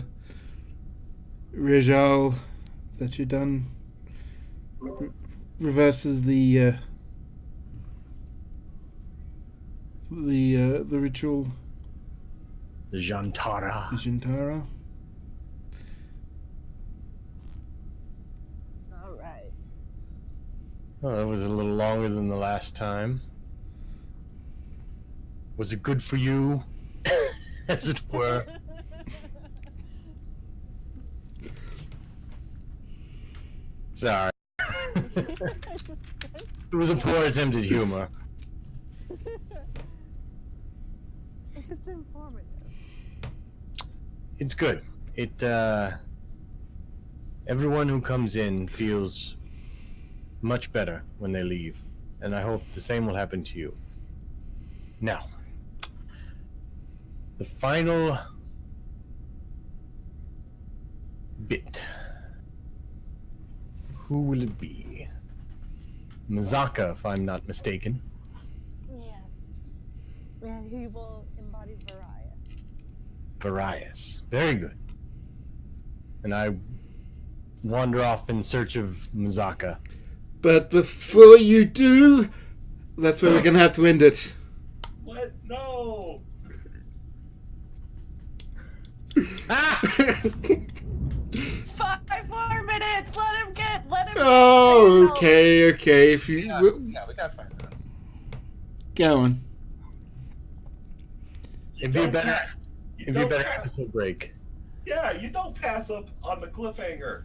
[SPEAKER 1] Rejal that you're done. Reverses the ritual.
[SPEAKER 7] The Zhian'tara.
[SPEAKER 1] The Zhian'tara.
[SPEAKER 3] Alright.
[SPEAKER 7] Well, it was a little longer than the last time. Was it good for you? As it were. Sorry. It was a poor attempt at humor.
[SPEAKER 3] It's informative.
[SPEAKER 7] It's good. It, everyone who comes in feels much better when they leave, and I hope the same will happen to you. Now, the final bit. Who will it be? M'zaka, if I'm not mistaken.
[SPEAKER 3] Yes. And he will embody Varias.
[SPEAKER 7] Varias. Very good. And I wander off in search of M'zaka.
[SPEAKER 1] But before you do, that's where we're going to have to end it.
[SPEAKER 4] What? No!
[SPEAKER 8] 5 more minutes! Let him
[SPEAKER 1] Oh, okay. If you...
[SPEAKER 9] Yeah, we got 5 minutes.
[SPEAKER 1] Go on.
[SPEAKER 7] It'd be a better,
[SPEAKER 4] You
[SPEAKER 7] it'd be a
[SPEAKER 4] don't
[SPEAKER 7] better
[SPEAKER 4] pass-
[SPEAKER 7] episode break.
[SPEAKER 4] Yeah, you don't pass up on the cliffhanger.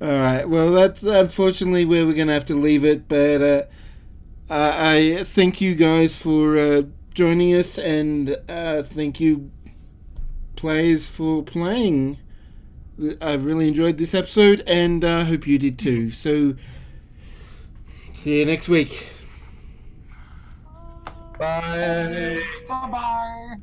[SPEAKER 1] Alright, well, that's unfortunately where we're going to have to leave it, but I thank you guys for joining us, and thank you, players, for playing. I've really enjoyed this episode, and I hope you did too. So, see you next week.
[SPEAKER 7] Bye.
[SPEAKER 6] Bye bye.